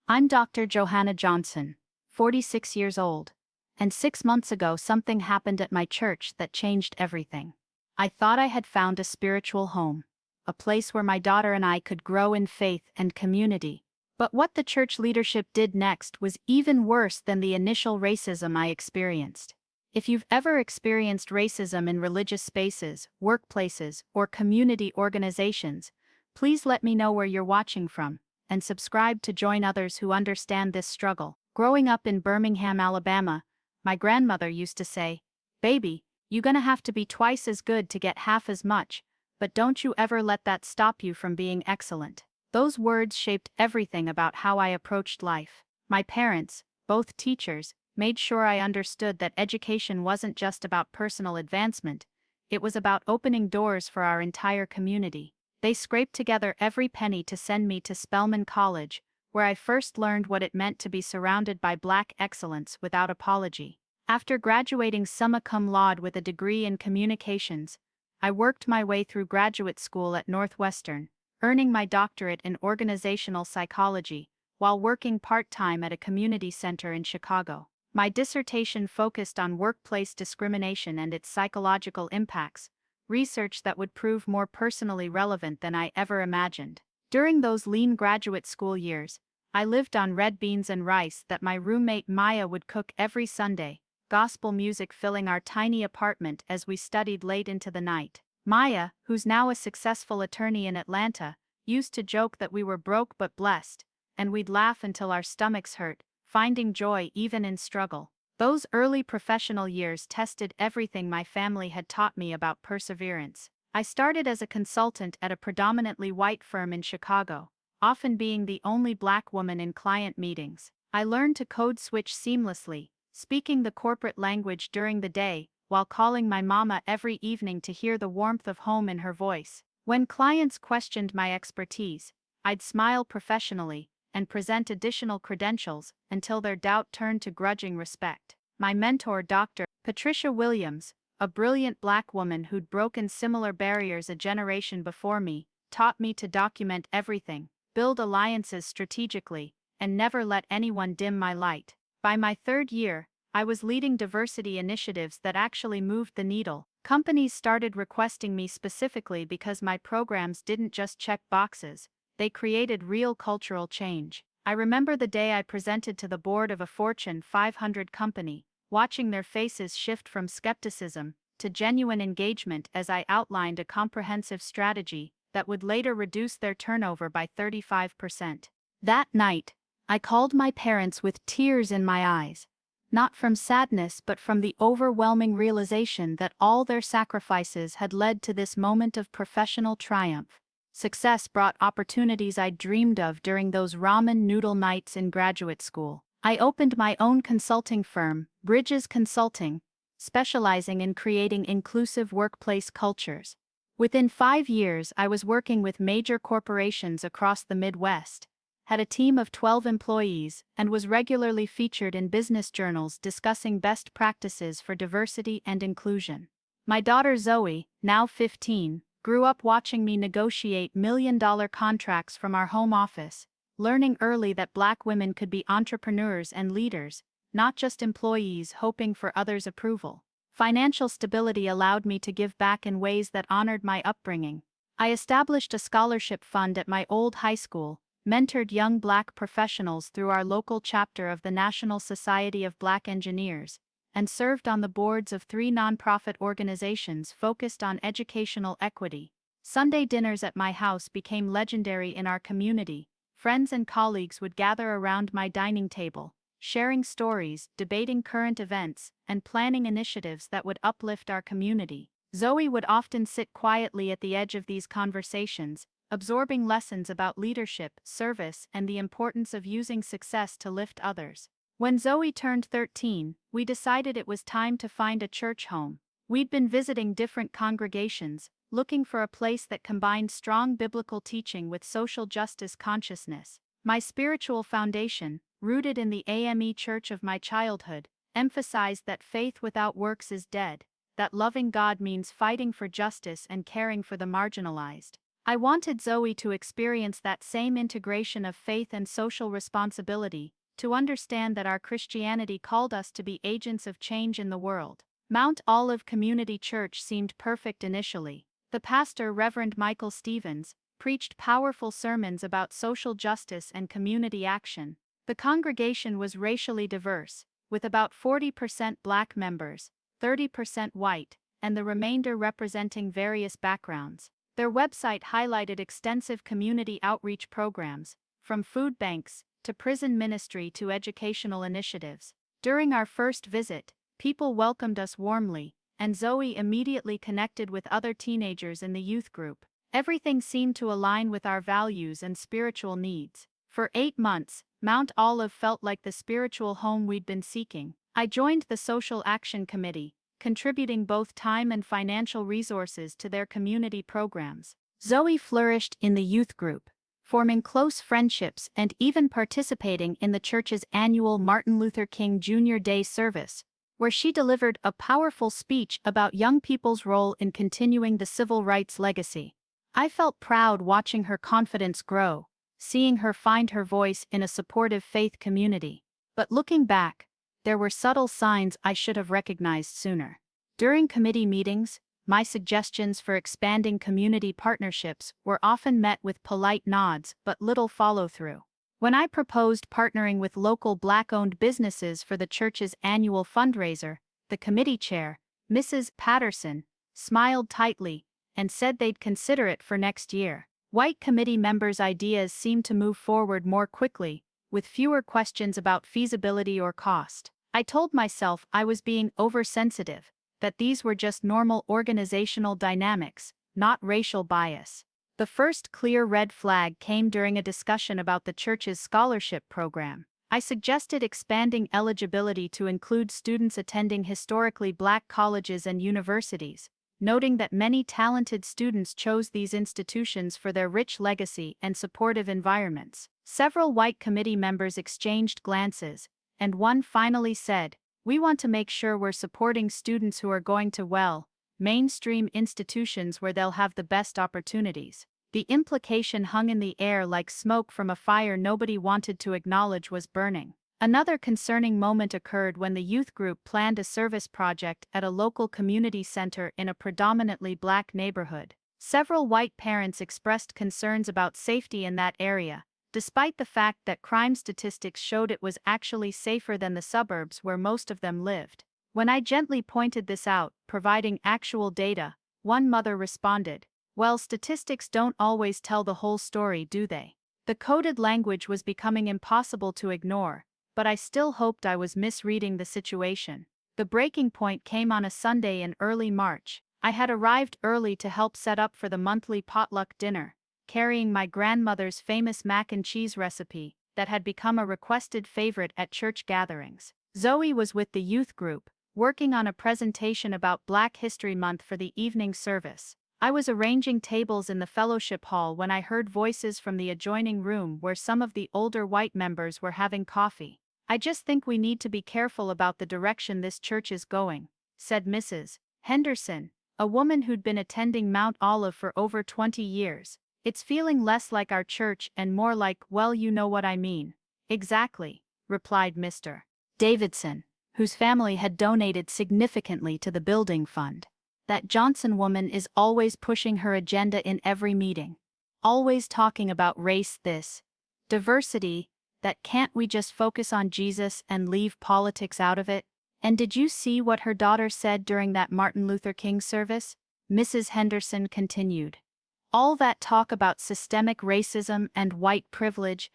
I'm Dr. Johanna Johnson, 46 years old, and 6 months ago something happened at my church that changed everything. I thought I had found a spiritual home, a place where my daughter and I could grow in faith and community. But what the church leadership did next was even worse than the initial racism I experienced. If you've ever experienced racism in religious spaces, workplaces, or community organizations, please let me know where you're watching from, and subscribe to join others who understand this struggle. Growing up in Birmingham, Alabama, my grandmother used to say, "Baby, you're gonna have to be twice as good to get half as much, but don't you ever let that stop you from being excellent." Those words shaped everything about how I approached life. My parents, both teachers, made sure I understood that education wasn't just about personal advancement, it was about opening doors for our entire community. They scraped together every penny to send me to Spelman College, where I first learned what it meant to be surrounded by Black excellence without apology. After graduating summa cum laude with a degree in communications, I worked my way through graduate school at Northwestern, earning my doctorate in organizational psychology, while working part-time at a community center in Chicago. My dissertation focused on workplace discrimination and its psychological impacts, research that would prove more personally relevant than I ever imagined. During those lean graduate school years, I lived on red beans and rice that my roommate Maya would cook every Sunday, gospel music filling our tiny apartment as we studied late into the night. Maya, who's now a successful attorney in Atlanta, used to joke that we were broke but blessed, and we'd laugh until our stomachs hurt, finding joy even in struggle. Those early professional years tested everything my family had taught me about perseverance. I started as a consultant at a predominantly white firm in Chicago, often being the only Black woman in client meetings. I learned to code switch seamlessly, speaking the corporate language during the day, while calling my mama every evening to hear the warmth of home in her voice. When clients questioned my expertise, I'd smile professionally and present additional credentials until their doubt turned to grudging respect. My mentor, Dr. Patricia Williams, a brilliant Black woman who'd broken similar barriers a generation before me, taught me to document everything, build alliances strategically, and never let anyone dim my light. By my third year, I was leading diversity initiatives that actually moved the needle. Companies started requesting me specifically because my programs didn't just check boxes, they created real cultural change. I remember the day I presented to the board of a Fortune 500 company, watching their faces shift from skepticism to genuine engagement as I outlined a comprehensive strategy that would later reduce their turnover by 35%. That night, I called my parents with tears in my eyes, not from sadness but from the overwhelming realization that all their sacrifices had led to this moment of professional triumph. Success brought opportunities I dreamed of during those ramen noodle nights in graduate school. I opened my own consulting firm, Bridges Consulting, specializing in creating inclusive workplace cultures. Within 5 years, I was working with major corporations across the Midwest, had a team of 12 employees, and was regularly featured in business journals discussing best practices for diversity and inclusion. My daughter Zoe, now 15, grew up watching me negotiate million-dollar contracts from our home office, learning early that Black women could be entrepreneurs and leaders, not just employees hoping for others' approval. Financial stability allowed me to give back in ways that honored my upbringing. I established a scholarship fund at my old high school, mentored young Black professionals through our local chapter of the National Society of Black Engineers, and served on the boards of 3 nonprofit organizations focused on educational equity. Sunday dinners at my house became legendary in our community. Friends and colleagues would gather around my dining table, sharing stories, debating current events, and planning initiatives that would uplift our community. Zoe would often sit quietly at the edge of these conversations, absorbing lessons about leadership, service, and the importance of using success to lift others. When Zoe turned 13, we decided it was time to find a church home. We'd been visiting different congregations, looking for a place that combined strong biblical teaching with social justice consciousness. My spiritual foundation, rooted in the AME church of my childhood, emphasized that faith without works is dead, that loving God means fighting for justice and caring for the marginalized. I wanted Zoe to experience that same integration of faith and social responsibility, to understand that our Christianity called us to be agents of change in the world. Mount Olive Community Church seemed perfect initially. The pastor, Reverend Michael Stevens, preached powerful sermons about social justice and community action. The congregation was racially diverse, with about 40% black members, 30% white, and the remainder representing various backgrounds. Their website highlighted extensive community outreach programs, from food banks to prison ministry to educational initiatives. During our first visit, people welcomed us warmly, and Zoe immediately connected with other teenagers in the youth group. Everything seemed to align with our values and spiritual needs. For 8 months, Mount Olive felt like the spiritual home we'd been seeking. I joined the Social Action Committee, contributing both time and financial resources to their community programs. Zoe flourished in the youth group, forming close friendships and even participating in the church's annual Martin Luther King Jr. Day service, where she delivered a powerful speech about young people's role in continuing the civil rights legacy. I felt proud watching her confidence grow, seeing her find her voice in a supportive faith community. But looking back, there were subtle signs I should have recognized sooner. During committee meetings, my suggestions for expanding community partnerships were often met with polite nods but little follow-through. When I proposed partnering with local Black-owned businesses for the church's annual fundraiser, the committee chair, Mrs. Patterson, smiled tightly and said they'd consider it for next year. White committee members' ideas seemed to move forward more quickly, with fewer questions about feasibility or cost. I told myself I was being oversensitive, that these were just normal organizational dynamics, not racial bias. The first clear red flag came during a discussion about the church's scholarship program. I suggested expanding eligibility to include students attending historically Black colleges and universities, noting that many talented students chose these institutions for their rich legacy and supportive environments. Several white committee members exchanged glances, and one finally said, "We want to make sure we're supporting students who are going to, mainstream institutions where they'll have the best opportunities." The implication hung in the air like smoke from a fire nobody wanted to acknowledge was burning. Another concerning moment occurred when the youth group planned a service project at a local community center in a predominantly Black neighborhood. Several white parents expressed concerns about safety in that area, despite the fact that crime statistics showed it was actually safer than the suburbs where most of them lived. When I gently pointed this out, providing actual data, one mother responded, "Well, statistics don't always tell the whole story, do they?" The coded language was becoming impossible to ignore, but I still hoped I was misreading the situation. The breaking point came on a Sunday in early March. I had arrived early to help set up for the monthly potluck dinner, carrying my grandmother's famous mac and cheese recipe that had become a requested favorite at church gatherings. Zoe was with the youth group, working on a presentation about Black History Month for the evening service. I was arranging tables in the fellowship hall when I heard voices from the adjoining room where some of the older white members were having coffee. "I just think we need to be careful about the direction this church is going," said Mrs. Henderson, a woman who'd been attending Mount Olive for over 20 years. "It's feeling less like our church and more like, well, you know what I mean." "Exactly," replied Mr. Davidson, whose family had donated significantly to the building fund. "That Johnson woman is always pushing her agenda in every meeting. Always talking about race, this, diversity, that. Can't we just focus on Jesus and leave politics out of it?" "And did you see what her daughter said during that Martin Luther King service?" Mrs. Henderson continued. "All that talk about systemic racism and white privilege,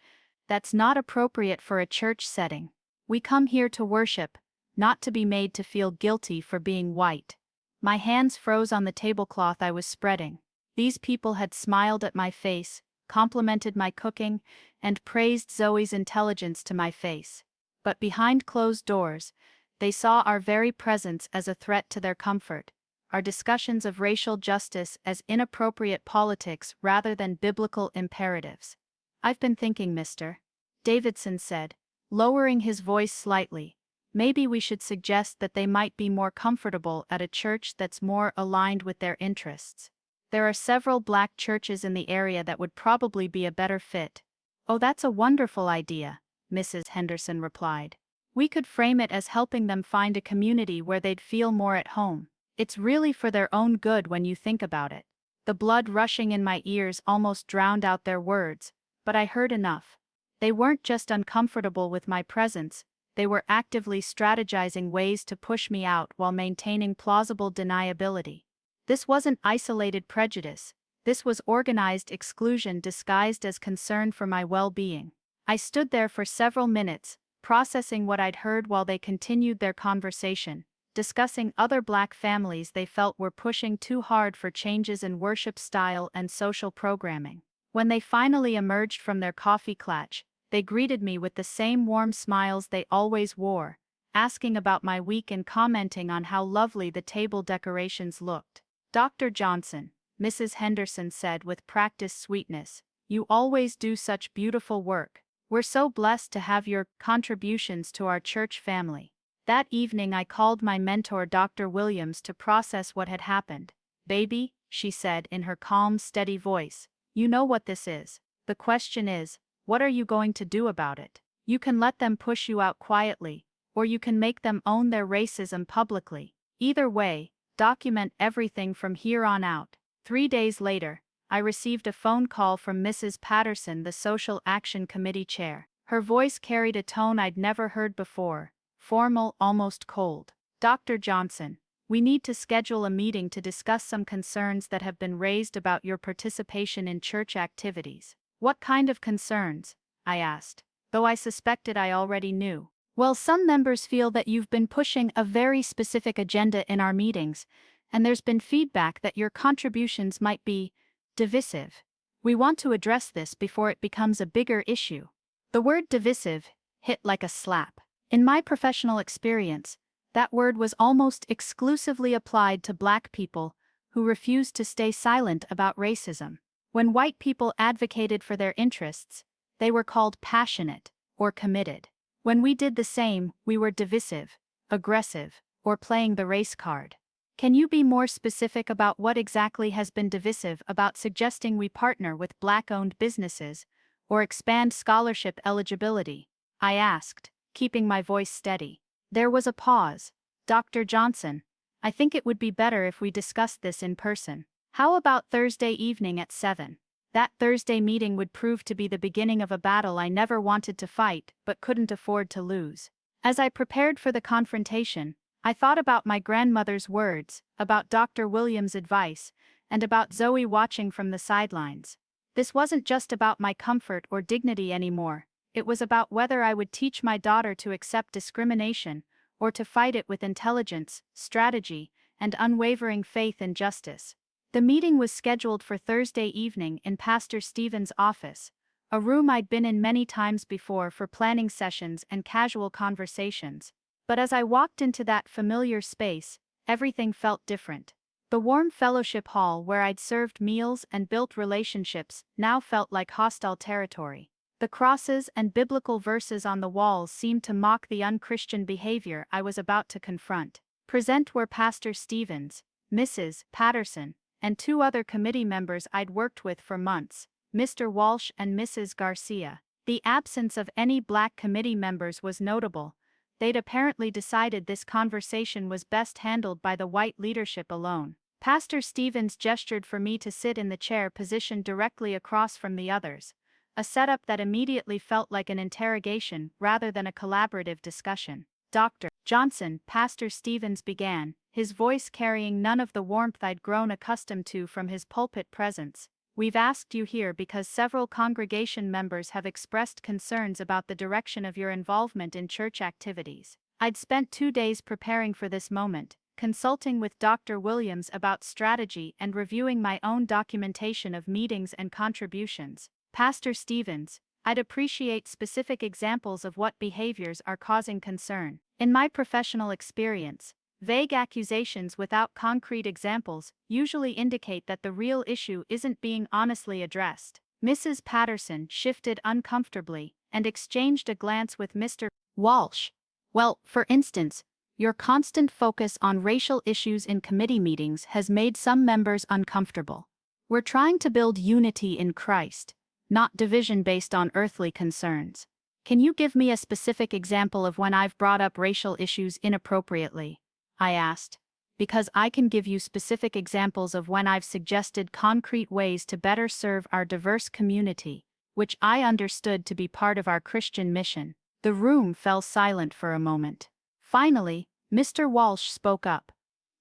that's not appropriate for a church setting. We come here to worship, not to be made to feel guilty for being white." My hands froze on the tablecloth I was spreading. These people had smiled at my face, complimented my cooking, and praised Zoe's intelligence to my face. But behind closed doors, they saw our very presence as a threat to their comfort, our discussions of racial justice as inappropriate politics rather than biblical imperatives. "I've been thinking, Mr. Davidson said, lowering his voice slightly, maybe we should suggest that they might be more comfortable at a church that's more aligned with their interests." There are several black churches in the area that would probably be a better fit. Oh, that's a wonderful idea, Mrs. Henderson replied. We could frame it as helping them find a community where they'd feel more at home. It's really for their own good when you think about it. The blood rushing in my ears almost drowned out their words, but I heard enough. They weren't just uncomfortable with my presence, they were actively strategizing ways to push me out while maintaining plausible deniability. This wasn't isolated prejudice, this was organized exclusion disguised as concern for my well-being. I stood there for several minutes, processing what I'd heard while they continued their conversation, discussing other black families they felt were pushing too hard for changes in worship style and social programming. When they finally emerged from their coffee clutch, they greeted me with the same warm smiles they always wore, asking about my week and commenting on how lovely the table decorations looked. Dr. Johnson, Mrs. Henderson said with practiced sweetness, "You always do such beautiful work. We're so blessed to have your contributions to our church family." That evening I called my mentor Dr. Williams to process what had happened. "Baby," she said in her calm, steady voice, "you know what this is. The question is, what are you going to do about it? You can let them push you out quietly, or you can make them own their racism publicly. Either way, document everything from here on out." 3 days later, I received a phone call from Mrs. Patterson, the Social Action Committee chair. Her voice carried a tone I'd never heard before, formal, almost cold. "Dr. Johnson, we need to schedule a meeting to discuss some concerns that have been raised about your participation in church activities." "What kind of concerns?" I asked, though I suspected I already knew. "Well, some members feel that you've been pushing a very specific agenda in our meetings, and there's been feedback that your contributions might be divisive. We want to address this before it becomes a bigger issue." The word divisive hit like a slap. In my professional experience, that word was almost exclusively applied to black people who refused to stay silent about racism. When white people advocated for their interests, they were called passionate or committed. When we did the same, we were divisive, aggressive, or playing the race card. Can you be more specific about what exactly has been divisive about suggesting we partner with black-owned businesses or expand scholarship eligibility? I asked, keeping my voice steady. There was a pause. "Dr. Johnson, I think it would be better if we discussed this in person. How about Thursday evening at 7? That Thursday meeting would prove to be the beginning of a battle I never wanted to fight but couldn't afford to lose. As I prepared for the confrontation, I thought about my grandmother's words, about Dr. Williams' advice, and about Zoe watching from the sidelines. This wasn't just about my comfort or dignity anymore, it was about whether I would teach my daughter to accept discrimination, or to fight it with intelligence, strategy, and unwavering faith in justice. The meeting was scheduled for Thursday evening in Pastor Stevens' office, a room I'd been in many times before for planning sessions and casual conversations. But as I walked into that familiar space, everything felt different. The warm fellowship hall where I'd served meals and built relationships now felt like hostile territory. The crosses and biblical verses on the walls seemed to mock the unchristian behavior I was about to confront. Present were Pastor Stevens, Mrs. Patterson, and 2 other committee members I'd worked with for months, Mr. Walsh and Mrs. Garcia. The absence of any black committee members was notable. They'd apparently decided this conversation was best handled by the white leadership alone. Pastor Stevens gestured for me to sit in the chair positioned directly across from the others, a setup that immediately felt like an interrogation rather than a collaborative discussion. "Dr. Johnson," Pastor Stevens began, his voice carrying none of the warmth I'd grown accustomed to from his pulpit presence. "We've asked you here because several congregation members have expressed concerns about the direction of your involvement in church activities." I'd spent 2 days preparing for this moment, consulting with Dr. Williams about strategy and reviewing my own documentation of meetings and contributions. "Pastor Stevens, I'd appreciate specific examples of what behaviors are causing concern. In my professional experience, vague accusations without concrete examples usually indicate that the real issue isn't being honestly addressed." Mrs. Patterson shifted uncomfortably and exchanged a glance with Mr. Walsh. "Well, for instance, your constant focus on racial issues in committee meetings has made some members uncomfortable. We're trying to build unity in Christ, not division based on earthly concerns. Can you give me a specific example of when I've brought up racial issues inappropriately? I asked. Because I can give you specific examples of when I've suggested concrete ways to better serve our diverse community, which I understood to be part of our Christian mission. The room fell silent for a moment. Finally, Mr. Walsh spoke up.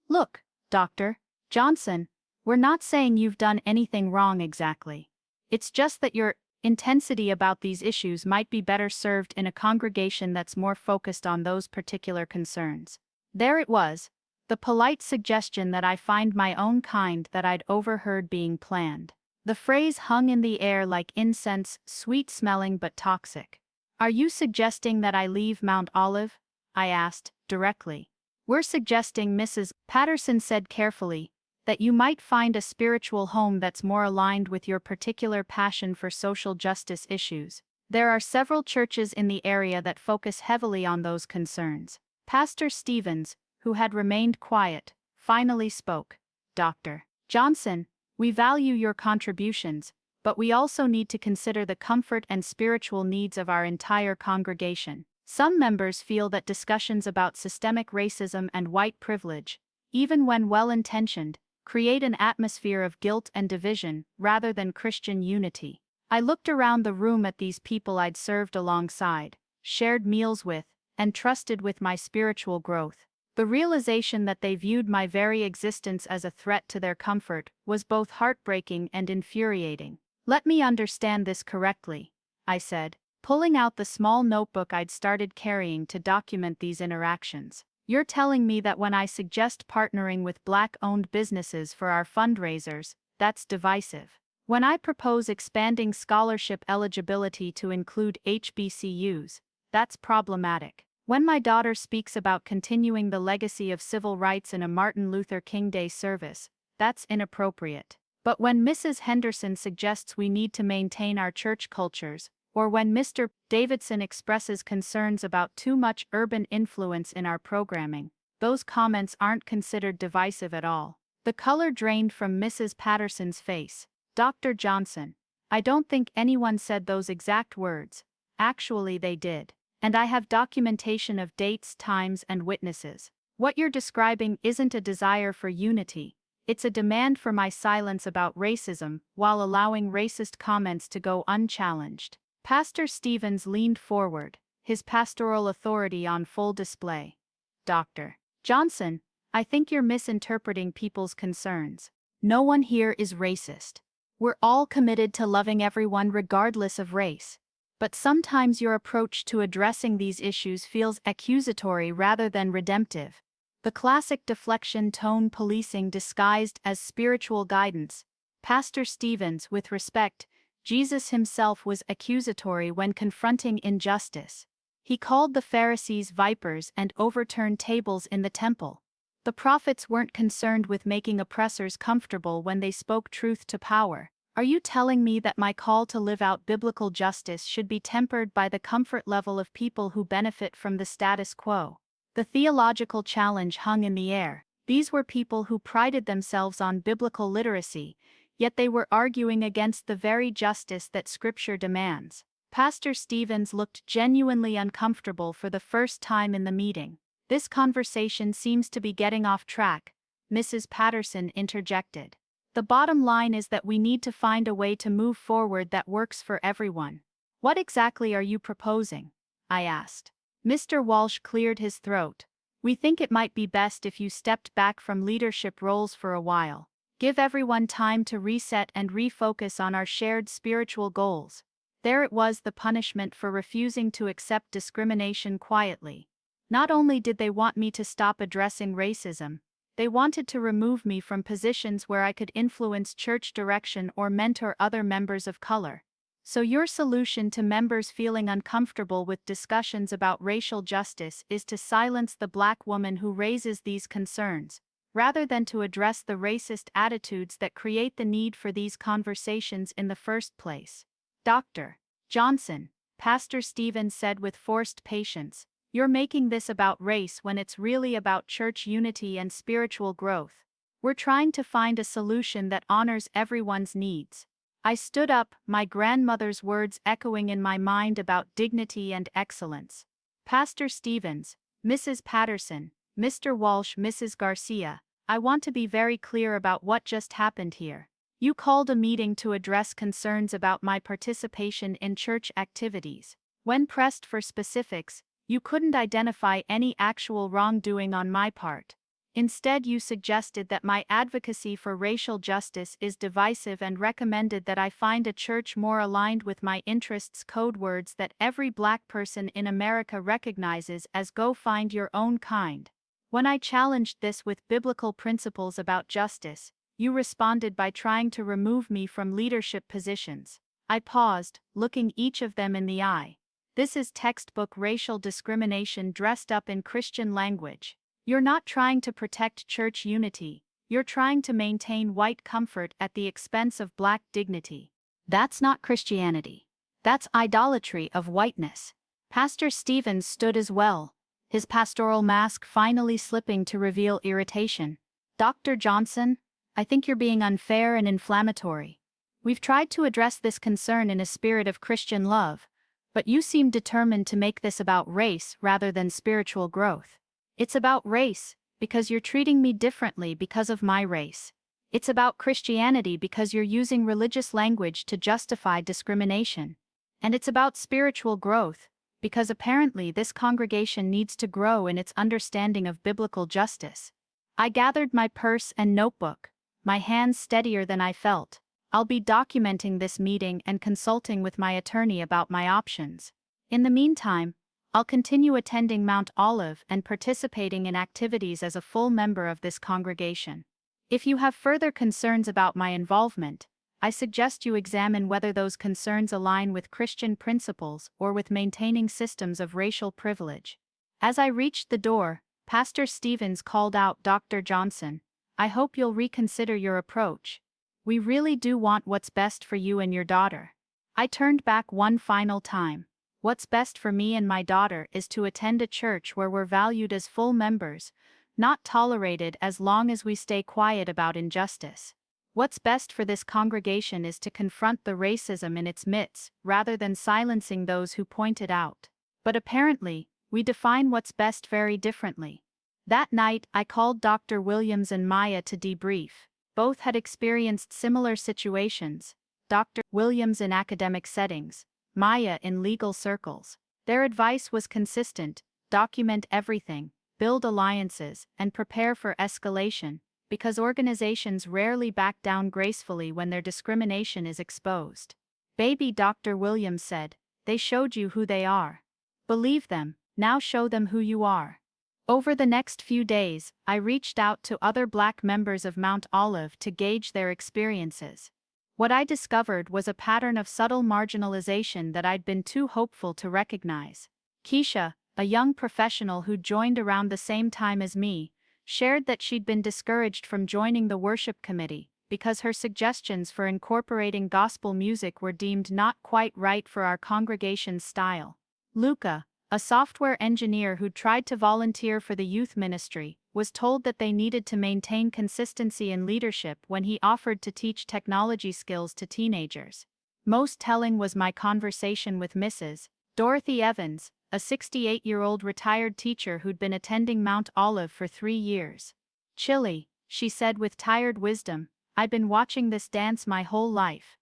Look, Dr. Johnson, we're not saying you've done anything wrong exactly. It's just that your intensity about these issues might be better served in a congregation that's more focused on those particular concerns. There it was, the polite suggestion that I find my own kind that I'd overheard being planned. The phrase hung in the air like incense, sweet-smelling but toxic. Are you suggesting that I leave Mount Olive? I asked, directly. We're suggesting, Mrs. Patterson said carefully, that you might find a spiritual home that's more aligned with your particular passion for social justice issues. There are several churches in the area that focus heavily on those concerns. Pastor Stevens, who had remained quiet, finally spoke. Dr. Johnson, we value your contributions, but we also need to consider the comfort and spiritual needs of our entire congregation. Some members feel that discussions about systemic racism and white privilege, even when well-intentioned, create an atmosphere of guilt and division rather than Christian unity. I looked around the room at these people I'd served alongside, shared meals with, and trusted with my spiritual growth. The realization that they viewed my very existence as a threat to their comfort was both heartbreaking and infuriating. Let me understand this correctly, I said, pulling out the small notebook I'd started carrying to document these interactions. You're telling me that when I suggest partnering with Black-owned businesses for our fundraisers, that's divisive. When I propose expanding scholarship eligibility to include HBCUs, that's problematic. When my daughter speaks about continuing the legacy of civil rights in a Martin Luther King Day service, that's inappropriate. But when Mrs. Henderson suggests we need to maintain our church cultures, or when Mr. Davidson expresses concerns about too much urban influence in our programming, those comments aren't considered divisive at all. The color drained from Mrs. Patterson's face. Dr. Johnson, I don't think anyone said those exact words. Actually, they did. And I have documentation of dates, times, and witnesses. What you're describing isn't a desire for unity. It's a demand for my silence about racism while allowing racist comments to go unchallenged. Pastor Stevens leaned forward, his pastoral authority on full display. Dr. Johnson, I think you're misinterpreting people's concerns. No one here is racist. We're all committed to loving everyone regardless of race. But sometimes your approach to addressing these issues feels accusatory rather than redemptive. The classic deflection tone policing disguised as spiritual guidance. Pastor Stevens, with respect, Jesus himself was accusatory when confronting injustice. He called the Pharisees vipers and overturned tables in the temple. The prophets weren't concerned with making oppressors comfortable when they spoke truth to power. Are you telling me that my call to live out biblical justice should be tempered by the comfort level of people who benefit from the status quo? The theological challenge hung in the air. These were people who prided themselves on biblical literacy, yet they were arguing against the very justice that Scripture demands. Pastor Stevens looked genuinely uncomfortable for the first time in the meeting. This conversation seems to be getting off track, Mrs. Patterson interjected. The bottom line is that we need to find a way to move forward that works for everyone. What exactly are you proposing? I asked. Mr. Walsh cleared his throat. We think it might be best if you stepped back from leadership roles for a while. Give everyone time to reset and refocus on our shared spiritual goals. There it was, the punishment for refusing to accept discrimination quietly. Not only did they want me to stop addressing racism, they wanted to remove me from positions where I could influence church direction or mentor other members of color. So your solution to members feeling uncomfortable with discussions about racial justice is to silence the Black woman who raises these concerns, rather than to address the racist attitudes that create the need for these conversations in the first place. Dr. Johnson, Pastor Stevens said with forced patience, you're making this about race when it's really about church unity and spiritual growth. We're trying to find a solution that honors everyone's needs. I stood up, my grandmother's words echoing in my mind about dignity and excellence. Pastor Stevens, Mrs. Patterson, Mr. Walsh, Mrs. Garcia, I want to be very clear about what just happened here. You called a meeting to address concerns about my participation in church activities. When pressed for specifics, you couldn't identify any actual wrongdoing on my part. Instead, you suggested that my advocacy for racial justice is divisive and recommended that I find a church more aligned with my interests, code words that every Black person in America recognizes as "go find your own kind." When I challenged this with biblical principles about justice, you responded by trying to remove me from leadership positions. I paused, looking each of them in the eye. This is textbook racial discrimination dressed up in Christian language. You're not trying to protect church unity, you're trying to maintain white comfort at the expense of Black dignity. That's not Christianity. That's idolatry of whiteness. Pastor Stevens stood as well, his pastoral mask finally slipping to reveal irritation. Dr. Johnson, I think you're being unfair and inflammatory. We've tried to address this concern in a spirit of Christian love, but you seem determined to make this about race rather than spiritual growth. It's about race, because you're treating me differently because of my race. It's about Christianity because you're using religious language to justify discrimination. And it's about spiritual growth, because apparently this congregation needs to grow in its understanding of biblical justice. I gathered my purse and notebook, my hands steadier than I felt. I'll be documenting this meeting and consulting with my attorney about my options. In the meantime, I'll continue attending Mount Olive and participating in activities as a full member of this congregation. If you have further concerns about my involvement, I suggest you examine whether those concerns align with Christian principles or with maintaining systems of racial privilege. As I reached the door, Pastor Stevens called out, "Dr. Johnson, I hope you'll reconsider your approach. We really do want what's best for you and your daughter." I turned back one final time. What's best for me and my daughter is to attend a church where we're valued as full members, not tolerated as long as we stay quiet about injustice. What's best for this congregation is to confront the racism in its midst, rather than silencing those who point it out. But apparently, we define what's best very differently. That night, I called Dr. Williams and Maya to debrief. Both had experienced similar situations, Dr. Williams in academic settings, Maya in legal circles. Their advice was consistent: document everything, build alliances, and prepare for escalation, because organizations rarely back down gracefully when their discrimination is exposed. "Baby," Dr. Williams said, "they showed you who they are. Believe them, now show them who you are." Over the next few days, I reached out to other Black members of Mount Olive to gauge their experiences. What I discovered was a pattern of subtle marginalization that I'd been too hopeful to recognize. Keisha, a young professional who joined around the same time as me, shared that she'd been discouraged from joining the worship committee because her suggestions for incorporating gospel music were deemed not quite right for our congregation's style. Luca, a software engineer who'd tried to volunteer for the youth ministry, was told that they needed to maintain consistency in leadership when he offered to teach technology skills to teenagers. Most telling was my conversation with Mrs. Dorothy Evans, a 68-year-old retired teacher who'd been attending Mount Olive for 3 years. "Chilly," she said with tired wisdom, "I've been watching this dance my whole life.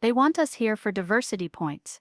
They want us here for diversity points,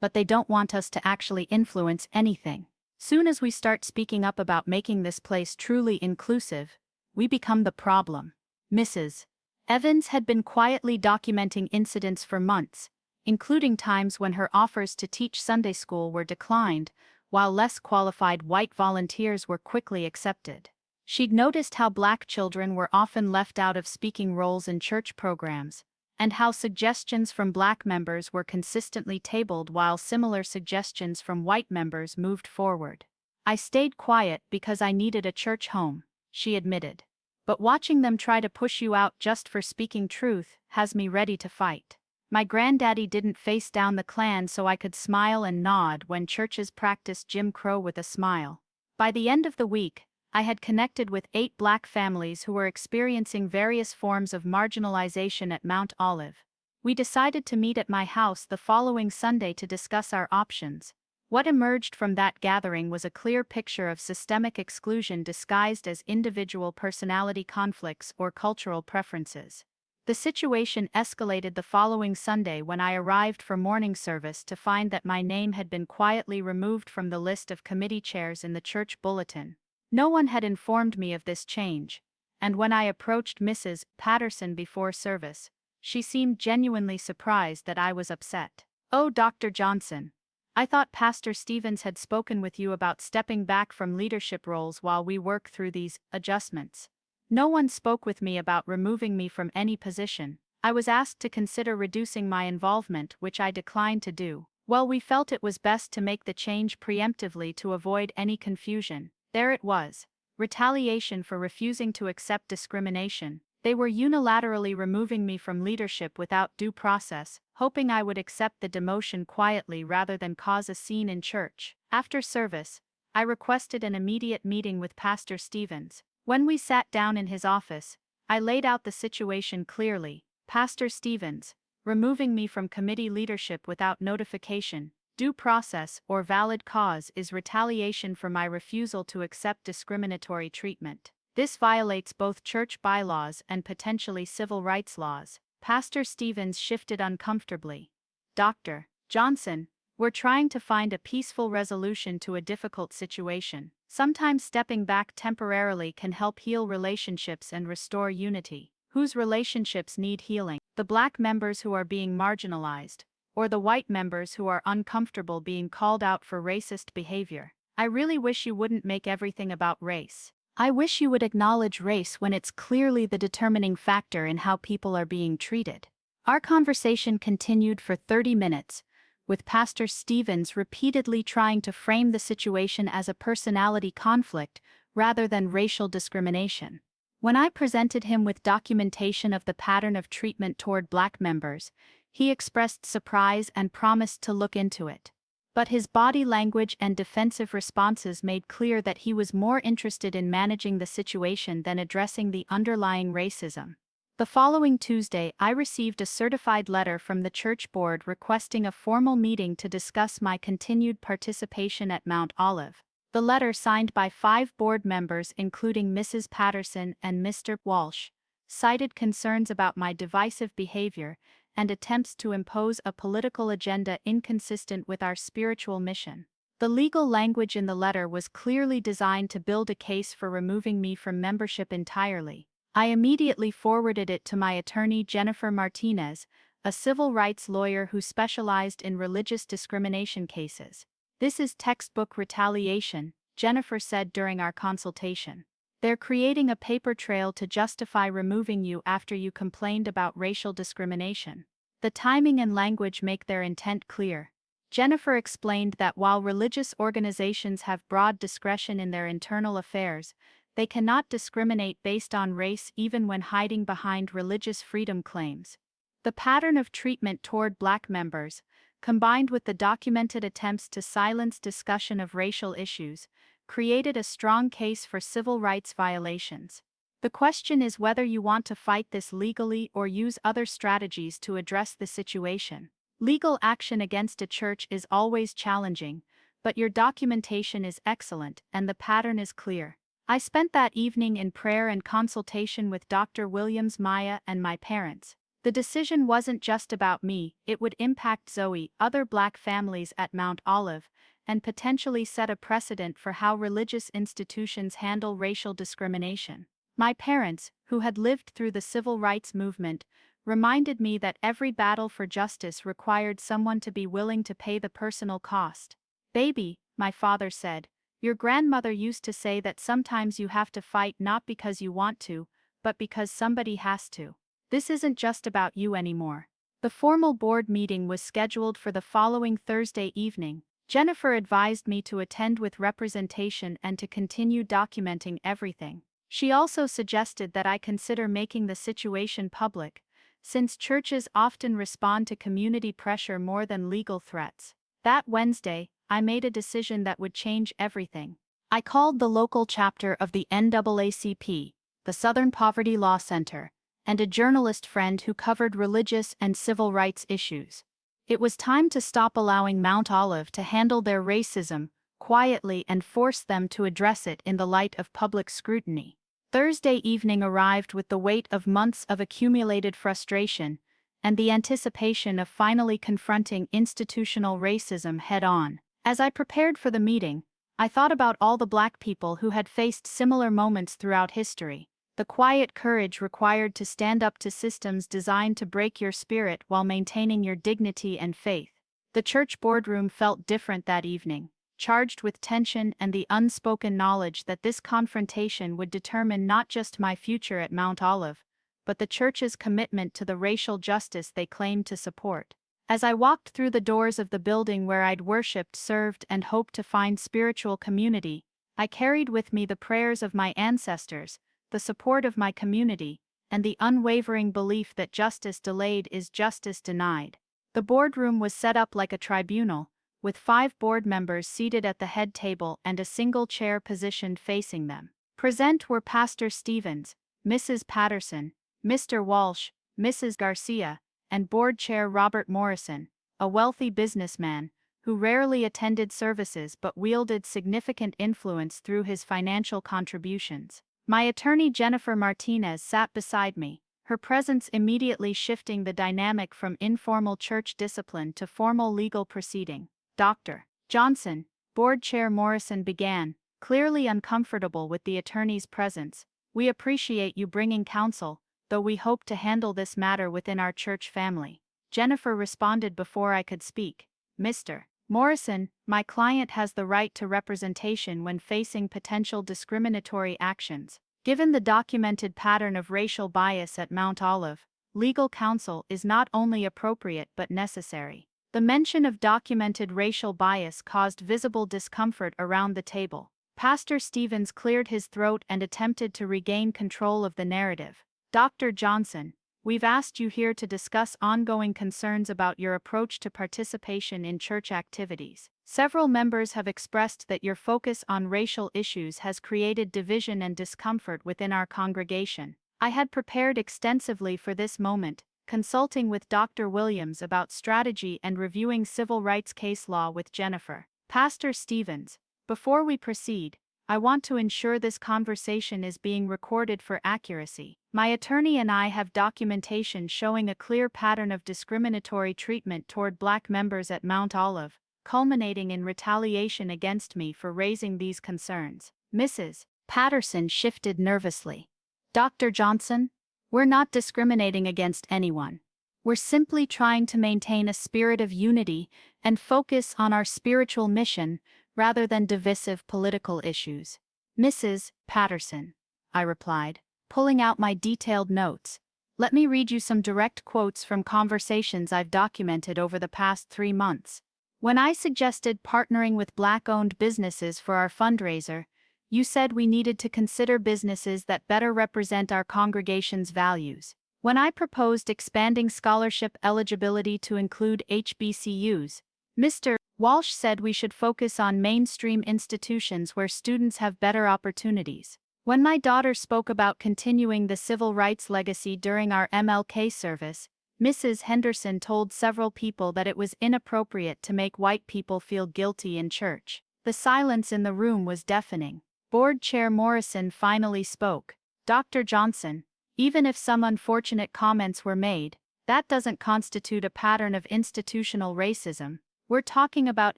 but they don't want us to actually influence anything. Soon as we start speaking up about making this place truly inclusive, we become the problem." Mrs. Evans had been quietly documenting incidents for months, including times when her offers to teach Sunday school were declined, while less qualified white volunteers were quickly accepted. She'd noticed how Black children were often left out of speaking roles in church programs, and how suggestions from Black members were consistently tabled while similar suggestions from white members moved forward. "I stayed quiet because I needed a church home," she admitted. "But watching them try to push you out just for speaking truth has me ready to fight. My granddaddy didn't face down the Klan so I could smile and nod when churches practiced Jim Crow with a smile." By the end of the week, I had connected with 8 Black families who were experiencing various forms of marginalization at Mount Olive. We decided to meet at my house the following Sunday to discuss our options. What emerged from that gathering was a clear picture of systemic exclusion disguised as individual personality conflicts or cultural preferences. The situation escalated the following Sunday when I arrived for morning service to find that my name had been quietly removed from the list of committee chairs in the church bulletin. No one had informed me of this change, and when I approached Mrs. Patterson before service, she seemed genuinely surprised that I was upset. "Oh, Dr. Johnson, I thought Pastor Stevens had spoken with you about stepping back from leadership roles while we work through these adjustments." "No one spoke with me about removing me from any position. I was asked to consider reducing my involvement, which I declined to do. Well, we felt it was best to make the change preemptively to avoid any confusion." There it was. Retaliation for refusing to accept discrimination. They were unilaterally removing me from leadership without due process, hoping I would accept the demotion quietly rather than cause a scene in church. After service, I requested an immediate meeting with Pastor Stevens. When we sat down in his office, I laid out the situation clearly. "Pastor Stevens, removing me from committee leadership without notification, due process, or valid cause is retaliation for my refusal to accept discriminatory treatment. This violates both church bylaws and potentially civil rights laws." Pastor Stevens shifted uncomfortably. "Dr. Johnson, we're trying to find a peaceful resolution to a difficult situation. Sometimes stepping back temporarily can help heal relationships and restore unity." Whose relationships need healing? The Black members who are being marginalized, or the white members who are uncomfortable being called out for racist behavior? I really wish you wouldn't make everything about race. I wish you would acknowledge race when it's clearly the determining factor in how people are being treated. Our conversation continued for 30 minutes, with Pastor Stevens repeatedly trying to frame the situation as a personality conflict rather than racial discrimination. When I presented him with documentation of the pattern of treatment toward Black members, he expressed surprise and promised to look into it. But his body language and defensive responses made clear that he was more interested in managing the situation than addressing the underlying racism. The following Tuesday, I received a certified letter from the church board requesting a formal meeting to discuss my continued participation at Mount Olive. The letter, signed by 5 board members including Mrs. Patterson and Mr. Walsh, cited concerns about my divisive behavior and attempts to impose a political agenda inconsistent with our spiritual mission. The legal language in the letter was clearly designed to build a case for removing me from membership entirely. I immediately forwarded it to my attorney Jennifer Martinez, a civil rights lawyer who specialized in religious discrimination cases. "This is textbook retaliation," Jennifer said during our consultation. "They're creating a paper trail to justify removing you after you complained about racial discrimination. The timing and language make their intent clear." Jennifer explained that while religious organizations have broad discretion in their internal affairs, they cannot discriminate based on race even when hiding behind religious freedom claims. The pattern of treatment toward Black members, combined with the documented attempts to silence discussion of racial issues, created a strong case for civil rights violations. The question is whether you want to fight this legally or use other strategies to address the situation. Legal action against a church is always challenging, but your documentation is excellent and the pattern is clear. I spent that evening in prayer and consultation with Dr. Williams, Maya, and my parents. The decision wasn't just about me, it would impact Zoe, other Black families at Mount Olive, and potentially set a precedent for how religious institutions handle racial discrimination. My parents, who had lived through the civil rights movement, reminded me that every battle for justice required someone to be willing to pay the personal cost. "Baby," my father said, "your grandmother used to say that sometimes you have to fight not because you want to, but because somebody has to. This isn't just about you anymore." The formal board meeting was scheduled for the following Thursday evening. Jennifer advised me to attend with representation and to continue documenting everything. She also suggested that I consider making the situation public, since churches often respond to community pressure more than legal threats. That Wednesday, I made a decision that would change everything. I called the local chapter of the NAACP, the Southern Poverty Law Center, and a journalist friend who covered religious and civil rights issues. It was time to stop allowing Mount Olive to handle their racism quietly and force them to address it in the light of public scrutiny. Thursday evening arrived with the weight of months of accumulated frustration and the anticipation of finally confronting institutional racism head-on. As I prepared for the meeting, I thought about all the Black people who had faced similar moments throughout history. The quiet courage required to stand up to systems designed to break your spirit while maintaining your dignity and faith. The church boardroom felt different that evening, charged with tension and the unspoken knowledge that this confrontation would determine not just my future at Mount Olive, but the church's commitment to the racial justice they claimed to support. As I walked through the doors of the building where I'd worshipped, served, and hoped to find spiritual community, I carried with me the prayers of my ancestors, the support of my community, and the unwavering belief that justice delayed is justice denied. The boardroom was set up like a tribunal, with 5 board members seated at the head table and a single chair positioned facing them. Present were Pastor Stevens, Mrs. Patterson, Mr. Walsh, Mrs. Garcia, and board chair Robert Morrison, a wealthy businessman who rarely attended services but wielded significant influence through his financial contributions. My attorney Jennifer Martinez sat beside me, her presence immediately shifting the dynamic from informal church discipline to formal legal proceeding. Dr. Johnson, board chair Morrison began, clearly uncomfortable with the attorney's presence. We appreciate you bringing counsel, though we hope to handle this matter within our church family. Jennifer responded before I could speak. Mr. Morrison, my client has the right to representation when facing potential discriminatory actions. Given the documented pattern of racial bias at Mount Olive, legal counsel is not only appropriate but necessary. The mention of documented racial bias caused visible discomfort around the table. Pastor Stevens cleared his throat and attempted to regain control of the narrative. Dr. Johnson, we've asked you here to discuss ongoing concerns about your approach to participation in church activities. Several members have expressed that your focus on racial issues has created division and discomfort within our congregation. I had prepared extensively for this moment, consulting with Dr. Williams about strategy and reviewing civil rights case law with Jennifer. Pastor Stevens, before we proceed, I want to ensure this conversation is being recorded for accuracy. My attorney and I have documentation showing a clear pattern of discriminatory treatment toward Black members at Mount Olive, culminating in retaliation against me for raising these concerns. Mrs. Patterson shifted nervously. Dr. Johnson, we're not discriminating against anyone. We're simply trying to maintain a spirit of unity and focus on our spiritual mission rather than divisive political issues. Mrs. Patterson, I replied, pulling out my detailed notes. Let me read you some direct quotes from conversations I've documented over the past 3 months. When I suggested partnering with Black-owned businesses for our fundraiser, you said we needed to consider businesses that better represent our congregation's values. When I proposed expanding scholarship eligibility to include HBCUs, Mr. Walsh said we should focus on mainstream institutions where students have better opportunities. When my daughter spoke about continuing the civil rights legacy during our MLK service, Mrs. Henderson told several people that it was inappropriate to make white people feel guilty in church. The silence in the room was deafening. Board Chair Morrison finally spoke. Dr. Johnson, even if some unfortunate comments were made, that doesn't constitute a pattern of institutional racism. We're talking about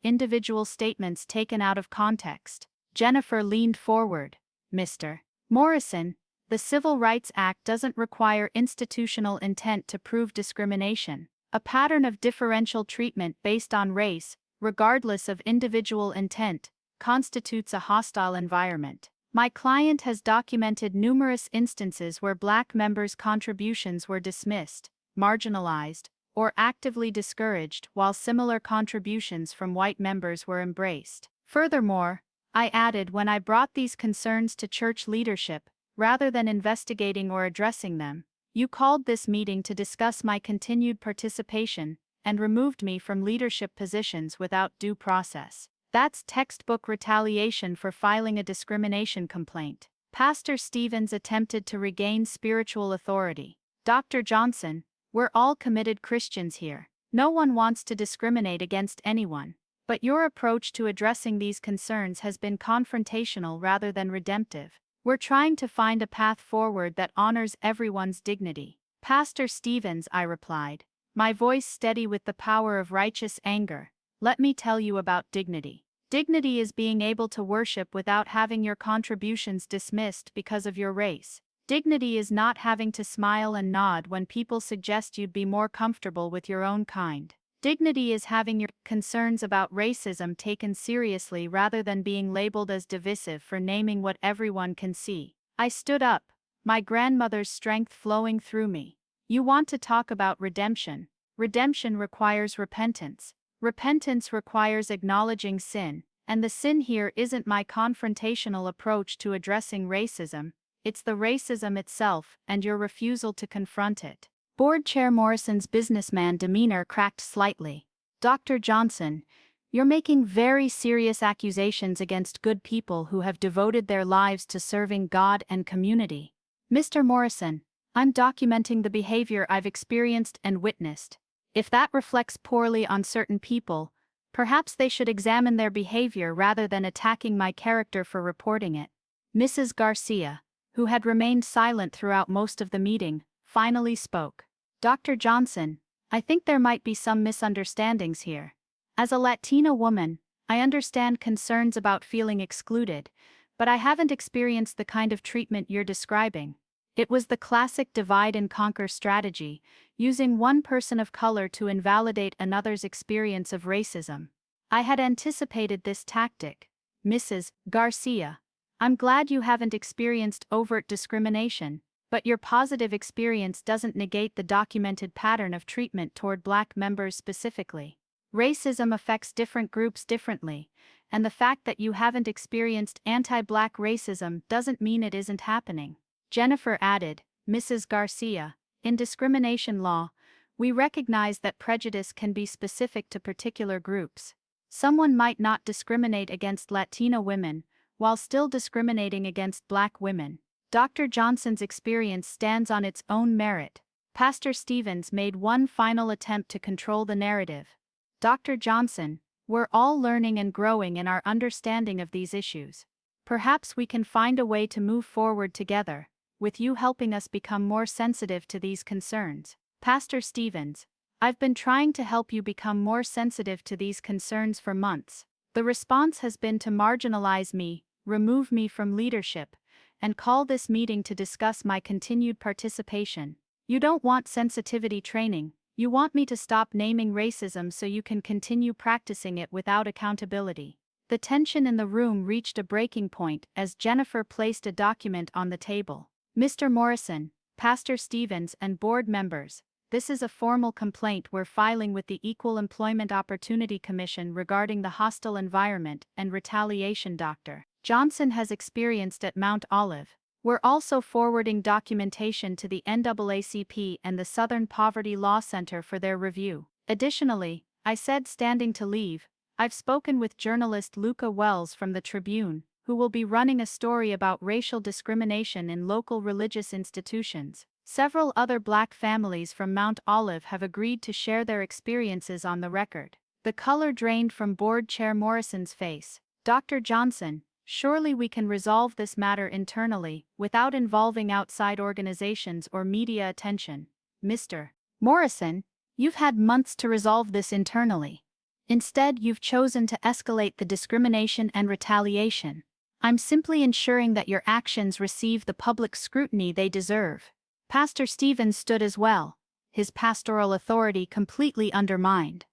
individual statements taken out of context. Jennifer leaned forward. Mr. Morrison, the Civil Rights Act doesn't require institutional intent to prove discrimination. A pattern of differential treatment based on race, regardless of individual intent, constitutes a hostile environment. My client has documented numerous instances where Black members' contributions were dismissed, marginalized, or actively discouraged while similar contributions from white members were embraced. Furthermore, I added, when I brought these concerns to church leadership, rather than investigating or addressing them, you called this meeting to discuss my continued participation and removed me from leadership positions without due process. That's textbook retaliation for filing a discrimination complaint. Pastor Stevens attempted to regain spiritual authority. Dr. Johnson, we're all committed Christians here. No one wants to discriminate against anyone. But your approach to addressing these concerns has been confrontational rather than redemptive. We're trying to find a path forward that honors everyone's dignity. Pastor Stevens, I replied, my voice steady with the power of righteous anger. Let me tell you about dignity. Dignity is being able to worship without having your contributions dismissed because of your race. Dignity is not having to smile and nod when people suggest you'd be more comfortable with your own kind. Dignity is having your concerns about racism taken seriously rather than being labeled as divisive for naming what everyone can see. I stood up, my grandmother's strength flowing through me. You want to talk about redemption. Redemption requires repentance. Repentance requires acknowledging sin, and the sin here isn't my confrontational approach to addressing racism, it's the racism itself and your refusal to confront it. Board Chair Morrison's businessman demeanor cracked slightly. Dr. Johnson, you're making very serious accusations against good people who have devoted their lives to serving God and community. Mr. Morrison, I'm documenting the behavior I've experienced and witnessed. If that reflects poorly on certain people, perhaps they should examine their behavior rather than attacking my character for reporting it. Mrs. Garcia, who had remained silent throughout most of the meeting, finally spoke. Dr. Johnson, I think there might be some misunderstandings here. As a Latina woman, I understand concerns about feeling excluded, but I haven't experienced the kind of treatment you're describing. It was the classic divide and conquer strategy, using one person of color to invalidate another's experience of racism. I had anticipated this tactic. Mrs. Garcia, I'm glad you haven't experienced overt discrimination, but your positive experience doesn't negate the documented pattern of treatment toward Black members specifically. Racism affects different groups differently, and the fact that you haven't experienced anti-Black racism doesn't mean it isn't happening. Jennifer added, Mrs. Garcia, in discrimination law, we recognize that prejudice can be specific to particular groups. Someone might not discriminate against Latina women, while still discriminating against Black women. Dr. Johnson's experience stands on its own merit. Pastor Stevens made one final attempt to control the narrative. Dr. Johnson, we're all learning and growing in our understanding of these issues. Perhaps we can find a way to move forward together, with you helping us become more sensitive to these concerns. Pastor Stevens, I've been trying to help you become more sensitive to these concerns for months. The response has been to marginalize me, remove me from leadership, and call this meeting to discuss my continued participation. You don't want sensitivity training, you want me to stop naming racism so you can continue practicing it without accountability. The tension in the room reached a breaking point as Jennifer placed a document on the table. Mr. Morrison, Pastor Stevens and board members, this is a formal complaint we're filing with the Equal Employment Opportunity Commission regarding the hostile environment and retaliation Dr. Johnson has experienced at Mount Olive. We're also forwarding documentation to the NAACP and the Southern Poverty Law Center for their review. Additionally, I said standing to leave, I've spoken with journalist Luca Wells from the Tribune, who will be running a story about racial discrimination in local religious institutions. Several other Black families from Mount Olive have agreed to share their experiences on the record. The color drained from Board Chair Morrison's face. Dr. Johnson, surely we can resolve this matter internally, without involving outside organizations or media attention. Mr. Morrison, you've had months to resolve this internally. Instead, you've chosen to escalate the discrimination and retaliation. I'm simply ensuring that your actions receive the public scrutiny they deserve. Pastor Stevens stood as well, his pastoral authority completely undermined.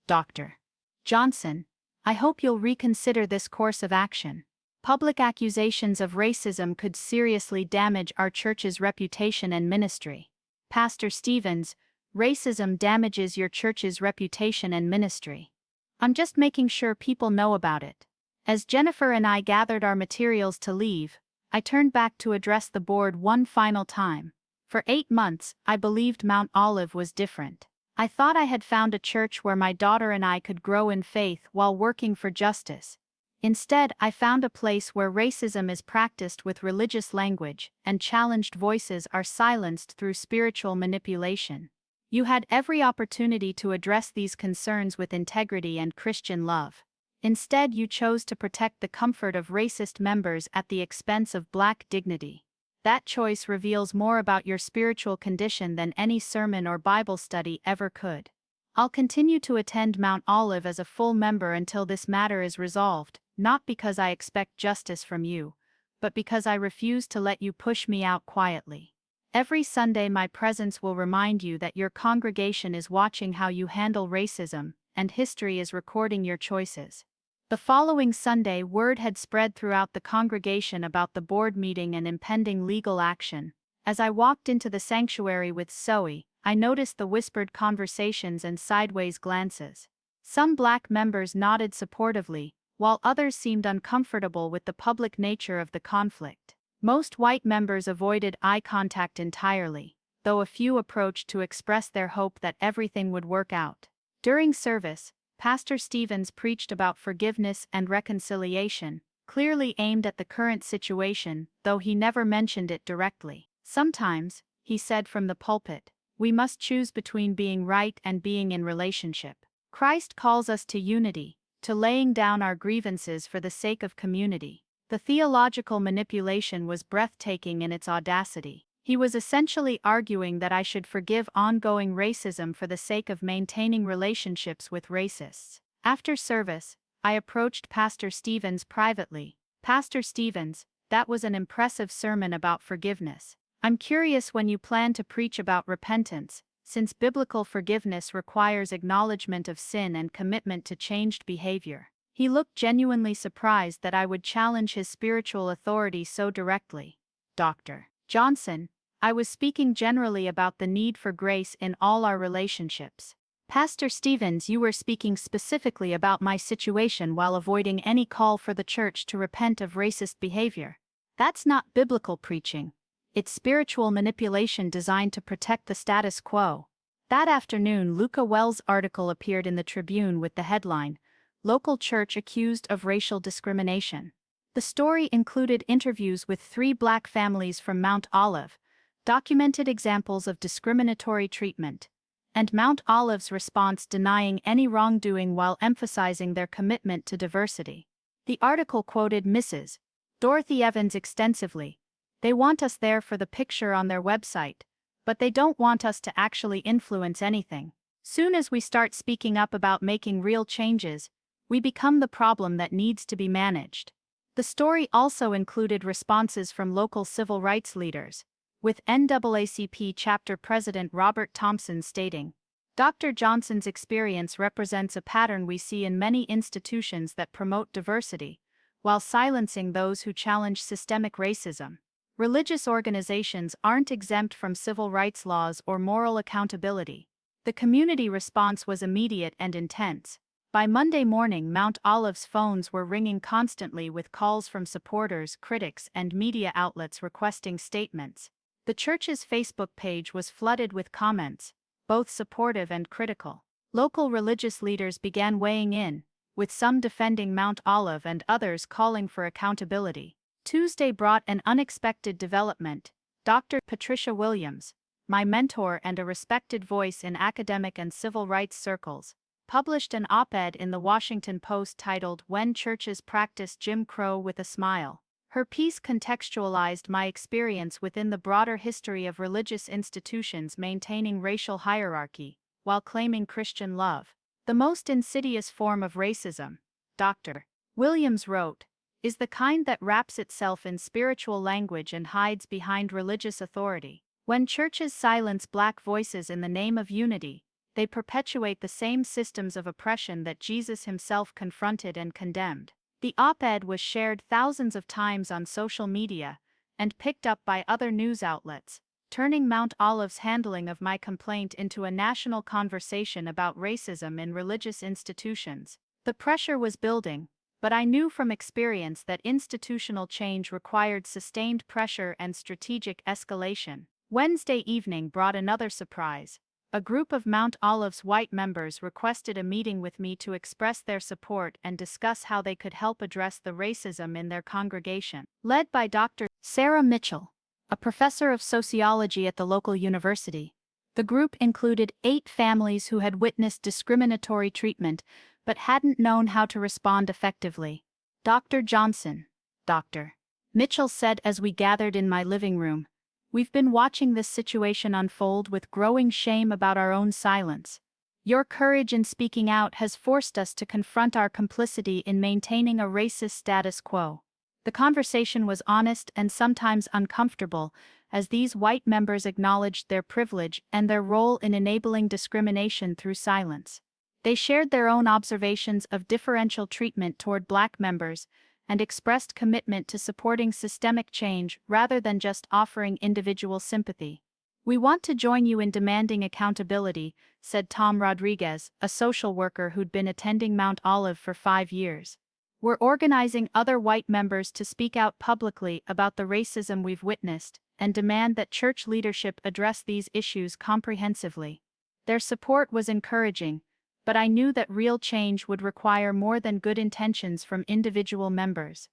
Dr. Johnson, I hope you'll reconsider this course of action. Public accusations of racism could seriously damage our church's reputation and ministry. Pastor Stevens, racism damages your church's reputation and ministry. I'm just making sure people know about it. As Jennifer and I gathered our materials to leave, I turned back to address the board one final time. For 8 months, I believed Mount Olive was different. I thought I had found a church where my daughter and I could grow in faith while working for justice. Instead, I found a place where racism is practiced with religious language and challenged voices are silenced through spiritual manipulation. You had every opportunity to address these concerns with integrity and Christian love. Instead, you chose to protect the comfort of racist members at the expense of Black dignity. That choice reveals more about your spiritual condition than any sermon or Bible study ever could. I'll continue to attend Mount Olive as a full member until this matter is resolved, not because I expect justice from you, but because I refuse to let you push me out quietly. Every Sunday, my presence will remind you that your congregation is watching how you handle racism, and history is recording your choices. The following Sunday, word had spread throughout the congregation about the board meeting and impending legal action. As I walked into the sanctuary with Zoe, I noticed the whispered conversations and sideways glances. Some Black members nodded supportively, while others seemed uncomfortable with the public nature of the conflict. Most white members avoided eye contact entirely, though a few approached to express their hope that everything would work out. During service, Pastor Stevens preached about forgiveness and reconciliation, clearly aimed at the current situation, though he never mentioned it directly. Sometimes, he said from the pulpit, we must choose between being right and being in relationship. Christ calls us to unity, to laying down our grievances for the sake of community. The theological manipulation was breathtaking in its audacity. He was essentially arguing that I should forgive ongoing racism for the sake of maintaining relationships with racists. After service, I approached Pastor Stevens privately. Pastor Stevens, that was an impressive sermon about forgiveness. I'm curious when you plan to preach about repentance, since biblical forgiveness requires acknowledgement of sin and commitment to changed behavior. He looked genuinely surprised that I would challenge his spiritual authority so directly. Dr. Johnson, I was speaking generally about the need for grace in all our relationships. Pastor Stevens, you were speaking specifically about my situation while avoiding any call for the church to repent of racist behavior. That's not biblical preaching. It's spiritual manipulation designed to protect the status quo. That afternoon, Luca Wells' article appeared in the Tribune with the headline, Local Church Accused of Racial Discrimination. The story included interviews with 3 Black families from Mount Olive, documented examples of discriminatory treatment, and Mount Olive's response denying any wrongdoing while emphasizing their commitment to diversity. The article quoted Mrs. Dorothy Evans extensively. They want us there for the picture on their website, but they don't want us to actually influence anything. Soon as we start speaking up about making real changes, we become the problem that needs to be managed. The story also included responses from local civil rights leaders, with NAACP chapter president Robert Thompson stating, Dr. Johnson's experience represents a pattern we see in many institutions that promote diversity, while silencing those who challenge systemic racism. Religious organizations aren't exempt from civil rights laws or moral accountability. The community response was immediate and intense. By Monday morning, Mount Olive's phones were ringing constantly with calls from supporters, critics, and media outlets requesting statements. The church's Facebook page was flooded with comments, both supportive and critical. Local religious leaders began weighing in, with some defending Mount Olive and others calling for accountability. Tuesday brought an unexpected development. Dr. Patricia Williams, my mentor and a respected voice in academic and civil rights circles, published an op-ed in the Washington Post titled When Churches Practice Jim Crow with a Smile. Her piece contextualized my experience within the broader history of religious institutions maintaining racial hierarchy, while claiming Christian love. The most insidious form of racism, Dr. Williams wrote, is the kind that wraps itself in spiritual language and hides behind religious authority. When churches silence Black voices in the name of unity, they perpetuate the same systems of oppression that Jesus himself confronted and condemned. The op-ed was shared thousands of times on social media and picked up by other news outlets, turning Mount Olive's handling of my complaint into a national conversation about racism in religious institutions. The pressure was building, but I knew from experience that institutional change required sustained pressure and strategic escalation. Wednesday evening brought another surprise. A group of Mount Olive's white members requested a meeting with me to express their support and discuss how they could help address the racism in their congregation. Led by Dr. Sarah Mitchell, a professor of sociology at the local university. The group included 8 families who had witnessed discriminatory treatment but hadn't known how to respond effectively. Dr. Johnson, Dr. Mitchell said as we gathered in my living room, "We've been watching this situation unfold with growing shame about our own silence. Your courage in speaking out has forced us to confront our complicity in maintaining a racist status quo." The conversation was honest and sometimes uncomfortable, as these white members acknowledged their privilege and their role in enabling discrimination through silence. They shared their own observations of differential treatment toward Black members and expressed commitment to supporting systemic change rather than just offering individual sympathy. "We want to join you in demanding accountability," said Tom Rodriguez, a social worker who'd been attending Mount Olive for 5 years. "We're organizing other white members to speak out publicly about the racism we've witnessed and demand that church leadership address these issues comprehensively." Their support was encouraging, but I knew that real change would require more than good intentions from individual members.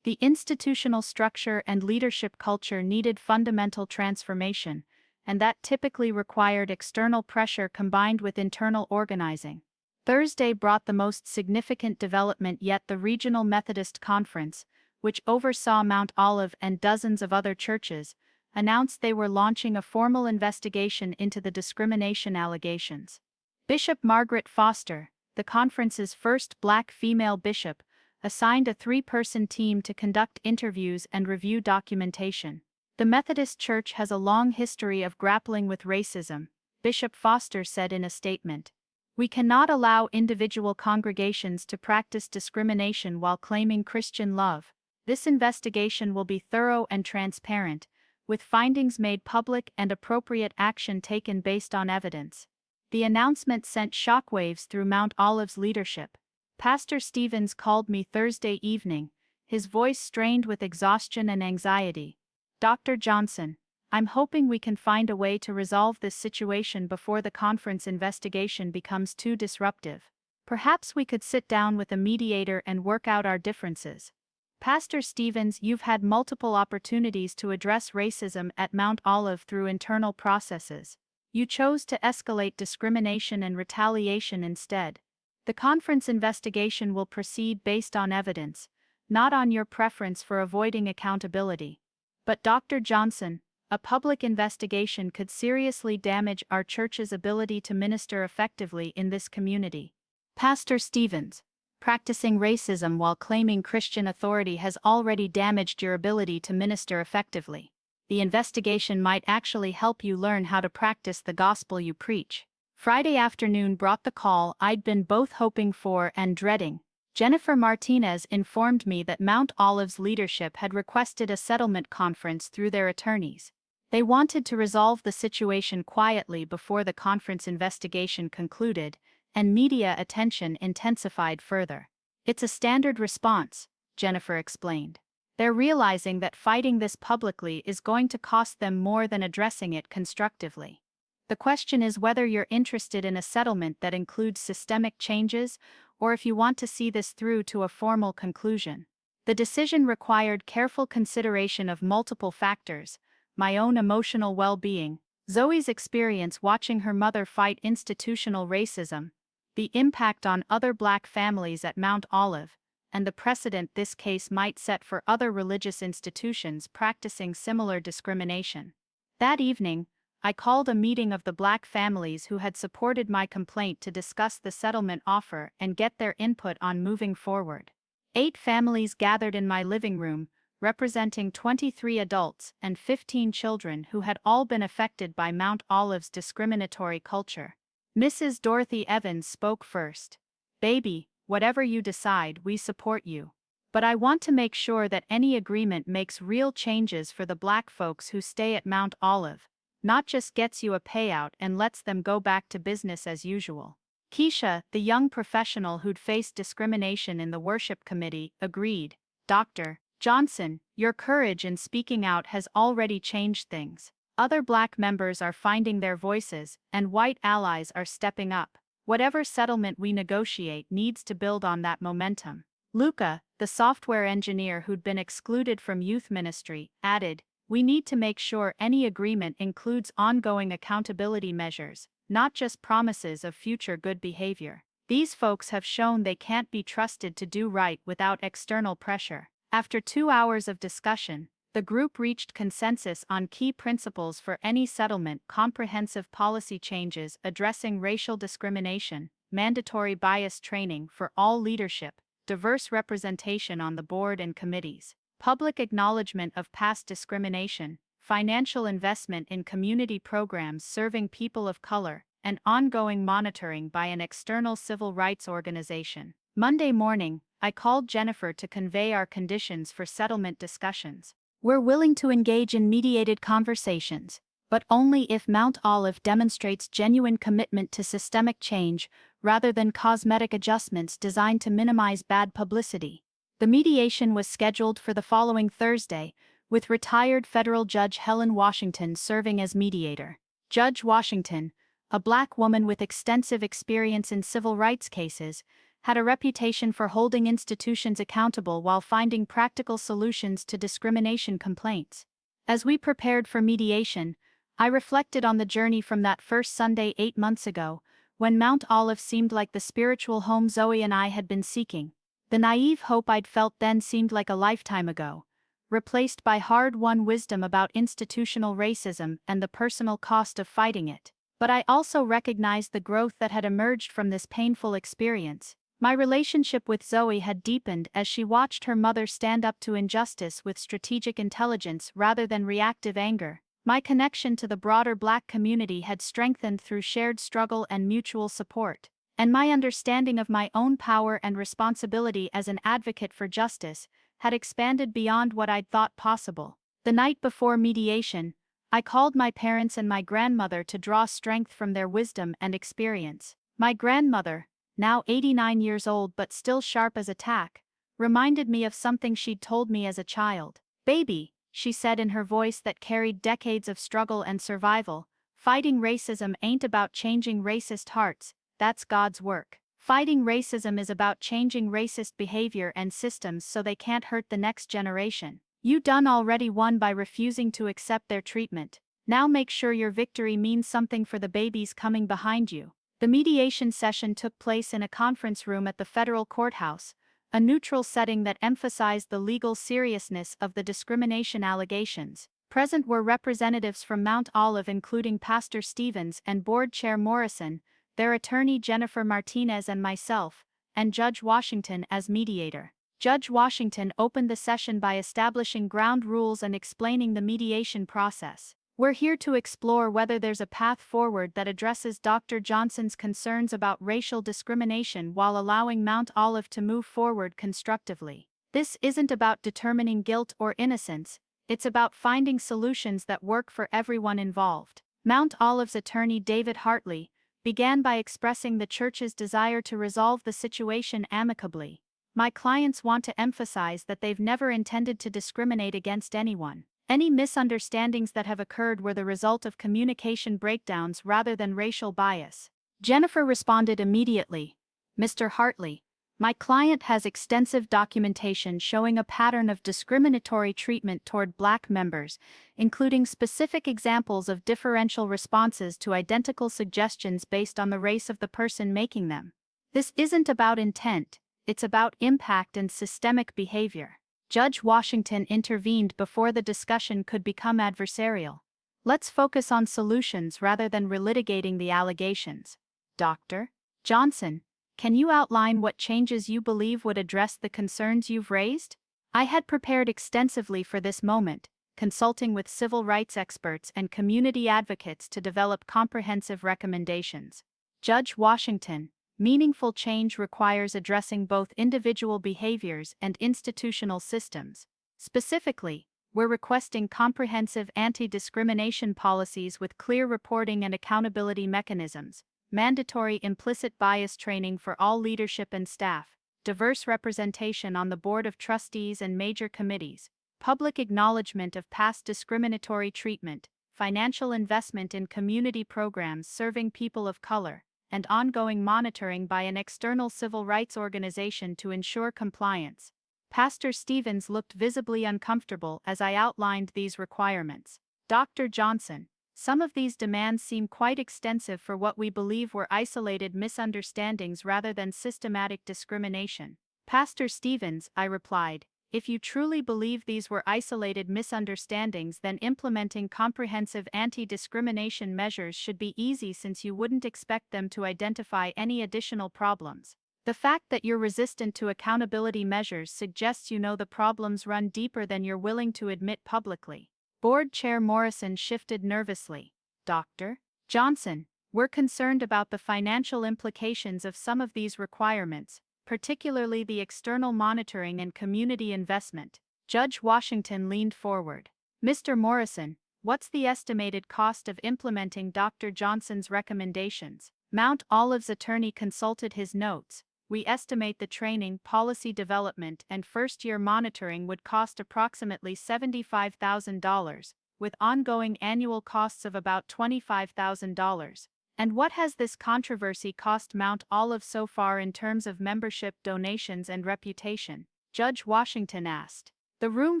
The institutional structure and leadership culture needed fundamental transformation, and that typically required external pressure combined with internal organizing. Thursday brought the most significant development yet. The Regional Methodist Conference, which oversaw Mount Olive and dozens of other churches, announced they were launching a formal investigation into the discrimination allegations. Bishop Margaret Foster, the conference's first Black female bishop, assigned a 3-person team to conduct interviews and review documentation. "The Methodist Church has a long history of grappling with racism," Bishop Foster said in a statement. "We cannot allow individual congregations to practice discrimination while claiming Christian love. This investigation will be thorough and transparent, with findings made public and appropriate action taken based on evidence." The announcement sent shockwaves through Mount Olive's leadership. Pastor Stevens called me Thursday evening, his voice strained with exhaustion and anxiety. "Dr. Johnson, I'm hoping we can find a way to resolve this situation before the conference investigation becomes too disruptive. Perhaps we could sit down with a mediator and work out our differences." Pastor Stevens, you've had multiple opportunities to address racism at Mount Olive through internal processes. You chose to escalate discrimination and retaliation instead. The conference investigation will proceed based on evidence, not on your preference for avoiding accountability. But Dr. Johnson, a public investigation could seriously damage our church's ability to minister effectively in this community. Pastor Stevens, practicing racism while claiming Christian authority has already damaged your ability to minister effectively. The investigation might actually help you learn how to practice the gospel you preach. Friday afternoon brought the call I'd been both hoping for and dreading. Jennifer Martinez informed me that Mount Olive's leadership had requested a settlement conference through their attorneys. They wanted to resolve the situation quietly before the conference investigation concluded, and media attention intensified further. "It's a standard response," Jennifer explained. "They're realizing that fighting this publicly is going to cost them more than addressing it constructively. The question is whether you're interested in a settlement that includes systemic changes, or if you want to see this through to a formal conclusion." The decision required careful consideration of multiple factors: my own emotional well-being, Zoe's experience watching her mother fight institutional racism, the impact on other Black families at Mount Olive, and the precedent this case might set for other religious institutions practicing similar discrimination. That evening, I called a meeting of the Black families who had supported my complaint to discuss the settlement offer and get their input on moving forward. 8 families gathered in my living room, representing 23 adults and 15 children who had all been affected by Mount Olive's discriminatory culture. Mrs. Dorothy Evans spoke first. "Baby, whatever you decide, we support you. But I want to make sure that any agreement makes real changes for the Black folks who stay at Mount Olive, not just gets you a payout and lets them go back to business as usual." Keisha, the young professional who'd faced discrimination in the worship committee, agreed. "Dr. Johnson, your courage in speaking out has already changed things. Other Black members are finding their voices, and white allies are stepping up. Whatever settlement we negotiate needs to build on that momentum. Luca, the software engineer who'd been excluded from youth ministry, added, "We need to make sure any agreement includes ongoing accountability measures, not just promises of future good behavior. These folks have shown they can't be trusted to do right without external pressure." After 2 hours of discussion, the group reached consensus on key principles for any settlement: comprehensive policy changes addressing racial discrimination, mandatory bias training for all leadership, diverse representation on the board and committees, public acknowledgement of past discrimination, financial investment in community programs serving people of color, and ongoing monitoring by an external civil rights organization. Monday morning, I called Jennifer to convey our conditions for settlement discussions. "We're willing to engage in mediated conversations, but only if Mount Olive demonstrates genuine commitment to systemic change rather than cosmetic adjustments designed to minimize bad publicity." The mediation was scheduled for the following Thursday, with retired federal Judge Helen Washington serving as mediator. Judge Washington, a Black woman with extensive experience in civil rights cases, had a reputation for holding institutions accountable while finding practical solutions to discrimination complaints. As we prepared for mediation, I reflected on the journey from that first Sunday 8 months ago, when Mount Olive seemed like the spiritual home Zoe and I had been seeking. The naive hope I'd felt then seemed like a lifetime ago, replaced by hard-won wisdom about institutional racism and the personal cost of fighting it. But I also recognized the growth that had emerged from this painful experience. My relationship with Zoe had deepened as she watched her mother stand up to injustice with strategic intelligence rather than reactive anger. My connection to the broader Black community had strengthened through shared struggle and mutual support. And my understanding of my own power and responsibility as an advocate for justice had expanded beyond what I'd thought possible. The night before mediation, I called my parents and my grandmother to draw strength from their wisdom and experience. My grandmother, now 89 years old but still sharp as a tack, reminded me of something she'd told me as a child. "Baby," she said in her voice that carried decades of struggle and survival, "fighting racism ain't about changing racist hearts, that's God's work. Fighting racism is about changing racist behavior and systems so they can't hurt the next generation. You done already won by refusing to accept their treatment. Now make sure your victory means something for the babies coming behind you." The mediation session took place in a conference room at the federal courthouse, a neutral setting that emphasized the legal seriousness of the discrimination allegations. Present were representatives from Mount Olive including Pastor Stevens and Board Chair Morrison, their attorney Jennifer Martinez and myself, and Judge Washington as mediator. Judge Washington opened the session by establishing ground rules and explaining the mediation process. "We're here to explore whether there's a path forward that addresses Dr. Johnson's concerns about racial discrimination while allowing Mount Olive to move forward constructively. This isn't about determining guilt or innocence, it's about finding solutions that work for everyone involved." Mount Olive's attorney David Hartley began by expressing the church's desire to resolve the situation amicably. "My clients want to emphasize that they've never intended to discriminate against anyone. Any misunderstandings that have occurred were the result of communication breakdowns rather than racial bias." Jennifer responded immediately, "Mr. Hartley, my client has extensive documentation showing a pattern of discriminatory treatment toward Black members, including specific examples of differential responses to identical suggestions based on the race of the person making them. This isn't about intent, it's about impact and systemic behavior." Judge Washington intervened before the discussion could become adversarial. "Let's focus on solutions rather than relitigating the allegations. Dr. Johnson, can you outline what changes you believe would address the concerns you've raised?" I had prepared extensively for this moment, consulting with civil rights experts and community advocates to develop comprehensive recommendations. Judge Washington, "Meaningful change requires addressing both individual behaviors and institutional systems. Specifically, we're requesting comprehensive anti-discrimination policies with clear reporting and accountability mechanisms, mandatory implicit bias training for all leadership and staff, diverse representation on the board of trustees and major committees, public acknowledgement of past discriminatory treatment, financial investment in community programs serving people of color, and ongoing monitoring by an external civil rights organization to ensure compliance. Pastor Stevens looked visibly uncomfortable as I outlined these requirements. Dr. Johnson, some of these demands seem quite extensive for what we believe were isolated misunderstandings rather than systematic discrimination. Pastor Stevens, I replied, if you truly believe these were isolated misunderstandings, then implementing comprehensive anti-discrimination measures should be easy since you wouldn't expect them to identify any additional problems. The fact that you're resistant to accountability measures suggests you know the problems run deeper than you're willing to admit publicly. Board Chair Morrison shifted nervously. Dr. Johnson, we're concerned about the financial implications of some of these requirements, particularly the external monitoring and community investment. Judge Washington leaned forward. Mr. Morrison, what's the estimated cost of implementing Dr. Johnson's recommendations? Mount Olive's attorney consulted his notes. We estimate the training, policy development, and first-year monitoring would cost approximately $75,000, with ongoing annual costs of about $25,000. And what has this controversy cost Mount Olive so far in terms of membership, donations, and reputation? Judge Washington asked. The room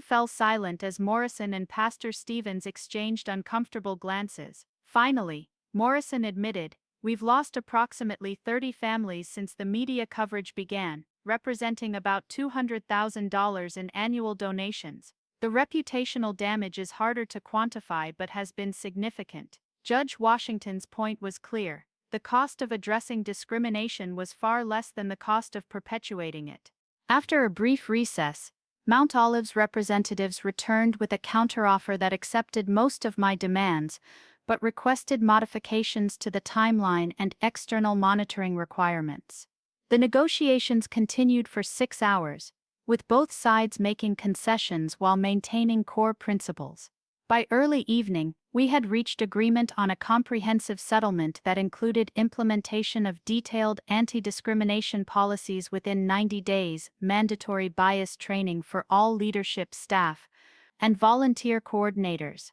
fell silent as Morrison and Pastor Stevens exchanged uncomfortable glances. Finally, Morrison admitted, we've lost approximately 30 families since the media coverage began, representing about $200,000 in annual donations. The reputational damage is harder to quantify but has been significant. Judge Washington's point was clear. The cost of addressing discrimination was far less than the cost of perpetuating it. After a brief recess, Mount Olive's representatives returned with a counteroffer that accepted most of my demands, but requested modifications to the timeline and external monitoring requirements. The negotiations continued for 6 hours, with both sides making concessions while maintaining core principles. By early evening, we had reached agreement on a comprehensive settlement that included implementation of detailed anti-discrimination policies within 90 days, mandatory bias training for all leadership staff, and volunteer coordinators.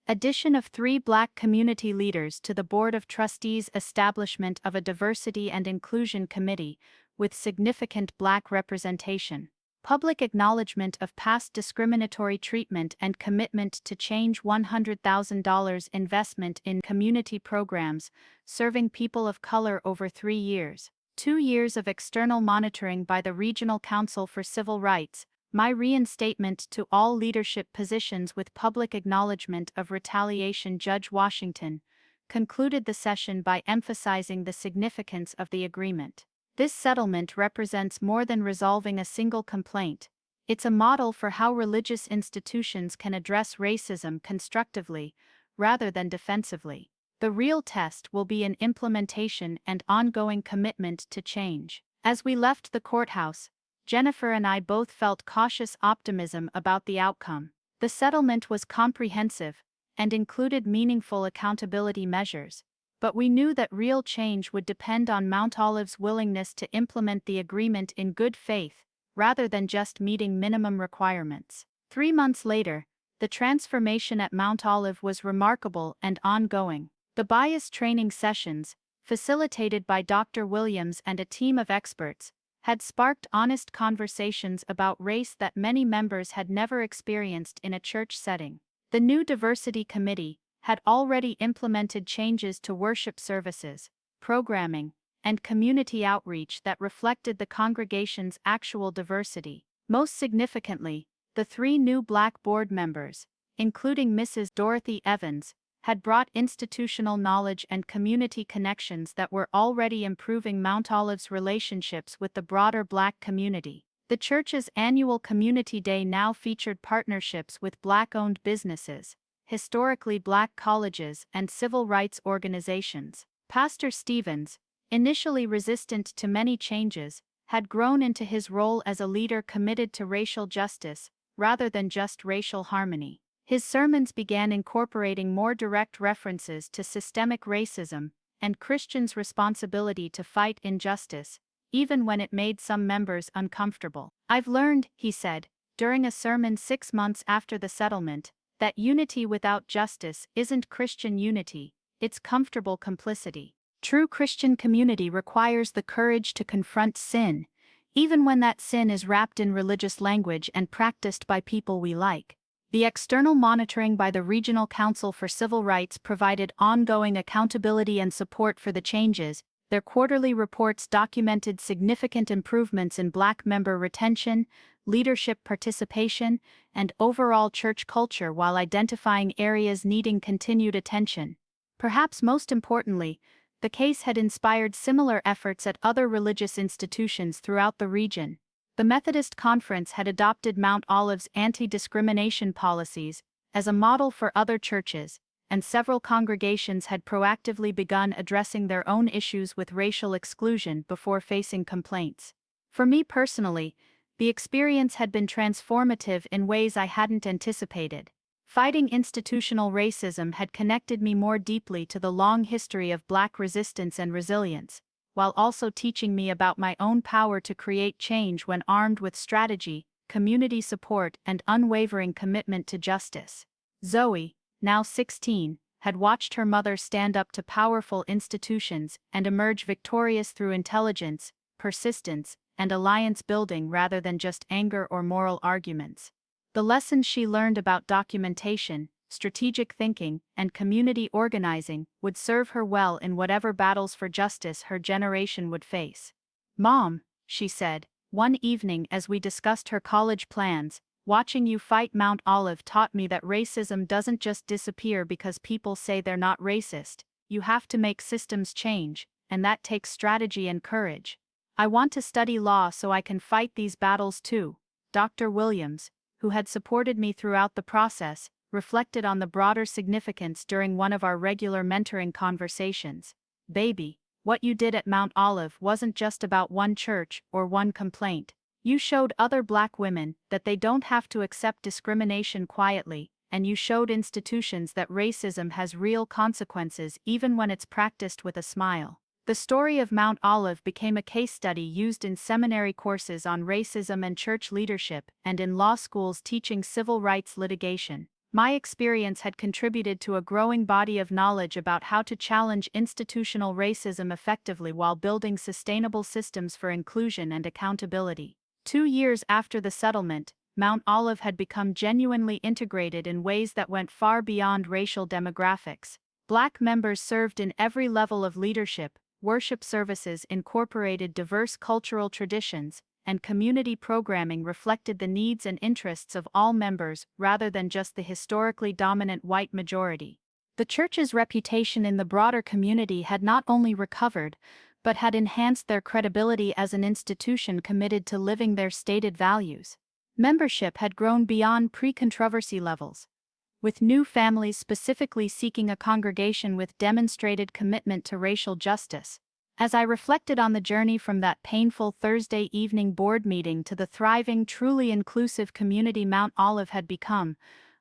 Addition of 3 Black community leaders to the Board of Trustees, establishment of a diversity and inclusion committee with significant Black representation. Public acknowledgement of past discriminatory treatment and commitment to change. $100,000 investment in community programs serving people of color over 3 years. 2 years of external monitoring by the Regional Council for Civil Rights. My reinstatement to all leadership positions with public acknowledgement of retaliation. Judge Washington concluded the session by emphasizing the significance of the agreement. This settlement represents more than resolving a single complaint. It's a model for how religious institutions can address racism constructively, rather than defensively. The real test will be in implementation and ongoing commitment to change. As we left the courthouse, Jennifer and I both felt cautious optimism about the outcome. The settlement was comprehensive and included meaningful accountability measures. But we knew that real change would depend on Mount Olive's willingness to implement the agreement in good faith, rather than just meeting minimum requirements. 3 months later, the transformation at Mount Olive was remarkable and ongoing. The bias training sessions, facilitated by Dr. Williams and a team of experts, had sparked honest conversations about race that many members had never experienced in a church setting. The new diversity committee had already implemented changes to worship services, programming, and community outreach that reflected the congregation's actual diversity. Most significantly, the 3 new Black board members, including Mrs. Dorothy Evans, had brought institutional knowledge and community connections that were already improving Mount Olive's relationships with the broader Black community. The church's annual Community Day now featured partnerships with Black-owned businesses, historically Black colleges, and civil rights organizations. Pastor Stevens, initially resistant to many changes, had grown into his role as a leader committed to racial justice, rather than just racial harmony. His sermons began incorporating more direct references to systemic racism and Christians' responsibility to fight injustice, even when it made some members uncomfortable. I've learned, he said, during a sermon 6 months after the settlement, That unity without justice isn't Christian unity, it's comfortable complicity. True Christian community requires the courage to confront sin, even when that sin is wrapped in religious language and practiced by people we like. The external monitoring by the Regional Council for Civil Rights provided ongoing accountability and support for the changes. Their quarterly reports documented significant improvements in Black member retention, leadership participation, and overall church culture while identifying areas needing continued attention. Perhaps most importantly, the case had inspired similar efforts at other religious institutions throughout the region. The Methodist Conference had adopted Mount Olive's anti-discrimination policies as a model for other churches, and several congregations had proactively begun addressing their own issues with racial exclusion before facing complaints. For me personally, the experience had been transformative in ways I hadn't anticipated. Fighting institutional racism had connected me more deeply to the long history of Black resistance and resilience, while also teaching me about my own power to create change when armed with strategy, community support, and unwavering commitment to justice. Zoe, now 16, had watched her mother stand up to powerful institutions and emerge victorious through intelligence, persistence, and alliance building rather than just anger or moral arguments. The lessons she learned about documentation, strategic thinking, and community organizing would serve her well in whatever battles for justice her generation would face. "Mom," she said, one evening as we discussed her college plans, "watching you fight Mount Olive taught me that racism doesn't just disappear because people say they're not racist. You have to make systems change, and that takes strategy and courage. I want to study law so I can fight these battles too." Dr. Williams, who had supported me throughout the process, reflected on the broader significance during one of our regular mentoring conversations. "Baby, what you did at Mount Olive wasn't just about one church or one complaint. You showed other Black women that they don't have to accept discrimination quietly, and you showed institutions that racism has real consequences even when it's practiced with a smile." The story of Mount Olive became a case study used in seminary courses on racism and church leadership and in law schools teaching civil rights litigation. My experience had contributed to a growing body of knowledge about how to challenge institutional racism effectively while building sustainable systems for inclusion and accountability. 2 years after the settlement, Mount Olive had become genuinely integrated in ways that went far beyond racial demographics. Black members served in every level of leadership, worship services incorporated diverse cultural traditions, and community programming reflected the needs and interests of all members rather than just the historically dominant white majority. The church's reputation in the broader community had not only recovered, but had enhanced their credibility as an institution committed to living their stated values. Membership had grown beyond pre-controversy levels, with new families specifically seeking a congregation with demonstrated commitment to racial justice. As I reflected on the journey from that painful Thursday evening board meeting to the thriving, truly inclusive community Mount Olive had become,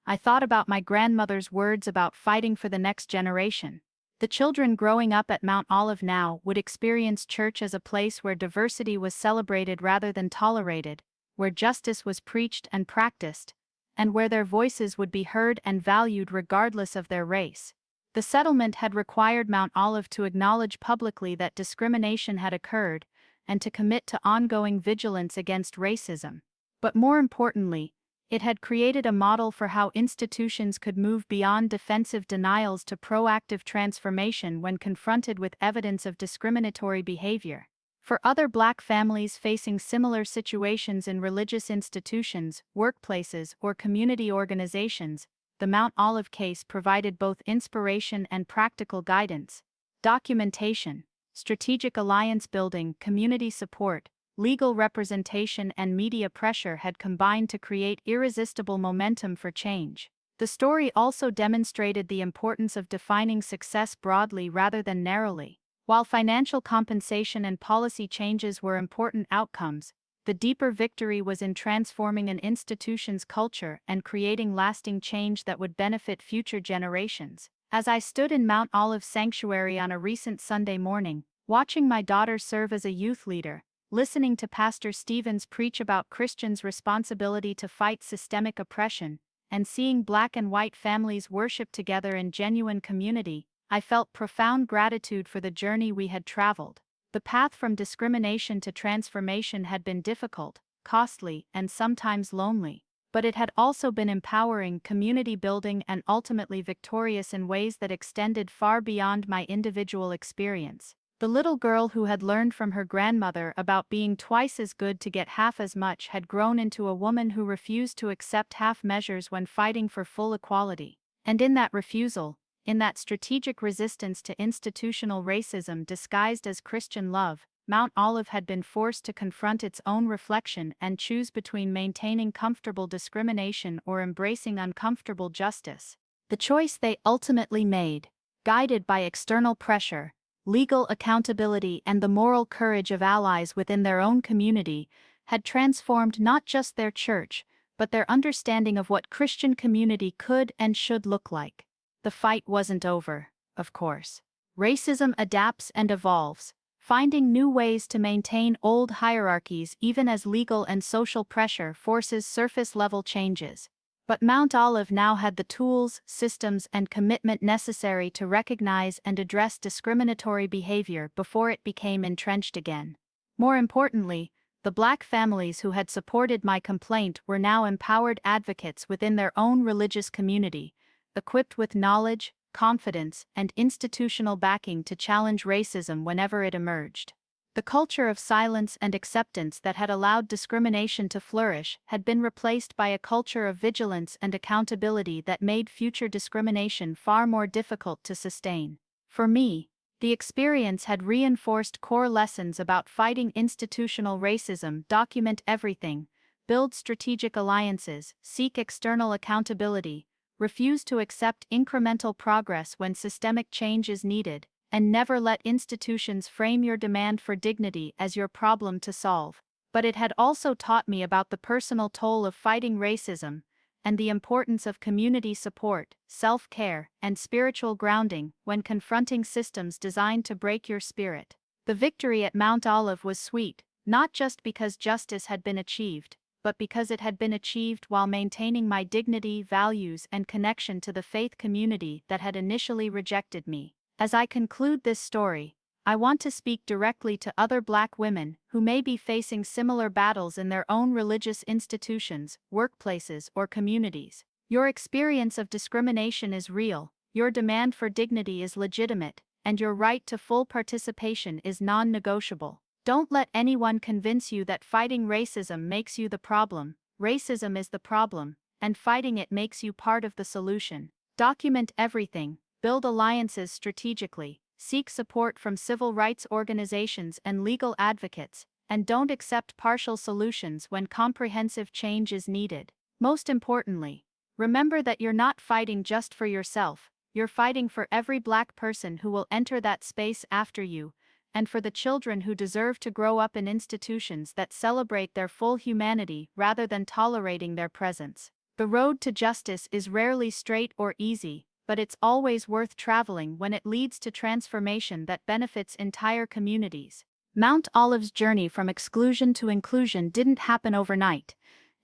I thought about my grandmother's words about fighting for the next generation. The children growing up at Mount Olive now would experience church as a place where diversity was celebrated rather than tolerated, where justice was preached and practiced, and where their voices would be heard and valued regardless of their race. The settlement had required Mount Olive to acknowledge publicly that discrimination had occurred, and to commit to ongoing vigilance against racism. But more importantly, it had created a model for how institutions could move beyond defensive denials to proactive transformation when confronted with evidence of discriminatory behavior. For other Black families facing similar situations in religious institutions, workplaces, or community organizations, the Mount Olive case provided both inspiration and practical guidance. Documentation, strategic alliance building, community support, legal representation, and media pressure had combined to create irresistible momentum for change. The story also demonstrated the importance of defining success broadly rather than narrowly. While financial compensation and policy changes were important outcomes, the deeper victory was in transforming an institution's culture and creating lasting change that would benefit future generations. As I stood in Mount Olive Sanctuary on a recent Sunday morning, watching my daughter serve as a youth leader, listening to Pastor Stevens preach about Christians' responsibility to fight systemic oppression, and seeing black and white families worship together in genuine community, I felt profound gratitude for the journey we had traveled. The path from discrimination to transformation had been difficult, costly, and sometimes lonely, but it had also been empowering, community building, and ultimately victorious in ways that extended far beyond my individual experience. The little girl who had learned from her grandmother about being twice as good to get half as much had grown into a woman who refused to accept half measures when fighting for full equality. And in that refusal, in that strategic resistance to institutional racism disguised as Christian love, Mount Olive had been forced to confront its own reflection and choose between maintaining comfortable discrimination or embracing uncomfortable justice. The choice they ultimately made, guided by external pressure, legal accountability, and the moral courage of allies within their own community, had transformed not just their church, but their understanding of what Christian community could and should look like. The fight wasn't over, of course. Racism adapts and evolves, finding new ways to maintain old hierarchies even as legal and social pressure forces surface-level changes. But Mount Olive now had the tools, systems, and commitment necessary to recognize and address discriminatory behavior before it became entrenched again. More importantly, the black families who had supported my complaint were now empowered advocates within their own religious community, equipped with knowledge, confidence, and institutional backing to challenge racism whenever it emerged. The culture of silence and acceptance that had allowed discrimination to flourish had been replaced by a culture of vigilance and accountability that made future discrimination far more difficult to sustain. For me, the experience had reinforced core lessons about fighting institutional racism: document everything, build strategic alliances, seek external accountability, refuse to accept incremental progress when systemic change is needed, and never let institutions frame your demand for dignity as your problem to solve. But it had also taught me about the personal toll of fighting racism, and the importance of community support, self-care, and spiritual grounding when confronting systems designed to break your spirit. The victory at Mount Olive was sweet, not just because justice had been achieved, but because it had been achieved while maintaining my dignity, values, and connection to the faith community that had initially rejected me. As I conclude this story, I want to speak directly to other Black women who may be facing similar battles in their own religious institutions, workplaces, or communities. Your experience of discrimination is real, your demand for dignity is legitimate, and your right to full participation is non-negotiable. Don't let anyone convince you that fighting racism makes you the problem. Racism is the problem, and fighting it makes you part of the solution. Document everything, build alliances strategically, seek support from civil rights organizations and legal advocates, and don't accept partial solutions when comprehensive change is needed. Most importantly, remember that you're not fighting just for yourself, you're fighting for every Black person who will enter that space after you, and for the children who deserve to grow up in institutions that celebrate their full humanity rather than tolerating their presence. The road to justice is rarely straight or easy, but it's always worth traveling when it leads to transformation that benefits entire communities. Mount Olive's journey from exclusion to inclusion didn't happen overnight,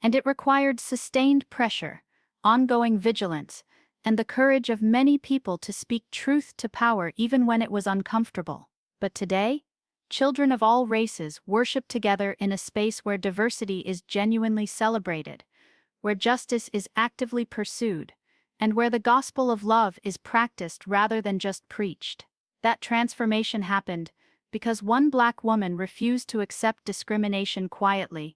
and it required sustained pressure, ongoing vigilance, and the courage of many people to speak truth to power even when it was uncomfortable. But today, children of all races worship together in a space where diversity is genuinely celebrated, where justice is actively pursued, and where the gospel of love is practiced rather than just preached. That transformation happened because one Black woman refused to accept discrimination quietly,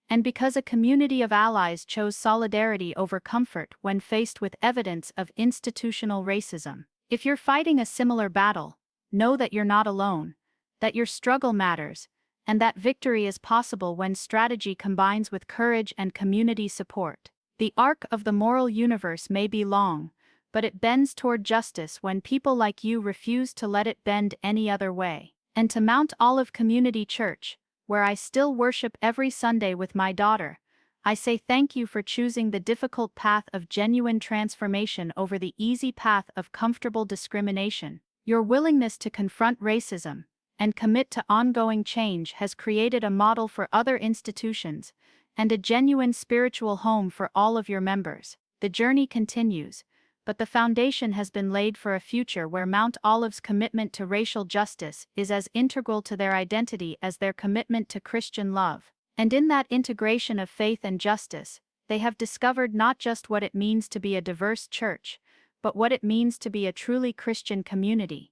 and because a community of allies chose solidarity over comfort when faced with evidence of institutional racism. If you're fighting a similar battle, know that you're not alone, that your struggle matters, and that victory is possible when strategy combines with courage and community support. The arc of the moral universe may be long, but it bends toward justice when people like you refuse to let it bend any other way. And to Mount Olive Community Church, where I still worship every Sunday with my daughter, I say thank you for choosing the difficult path of genuine transformation over the easy path of comfortable discrimination. Your willingness to confront racism and commit to ongoing change has created a model for other institutions and a genuine spiritual home for all of your members. The journey continues, but the foundation has been laid for a future where Mount Olive's commitment to racial justice is as integral to their identity as their commitment to Christian love. And in that integration of faith and justice, they have discovered not just what it means to be a diverse church, but what it means to be a truly Christian community.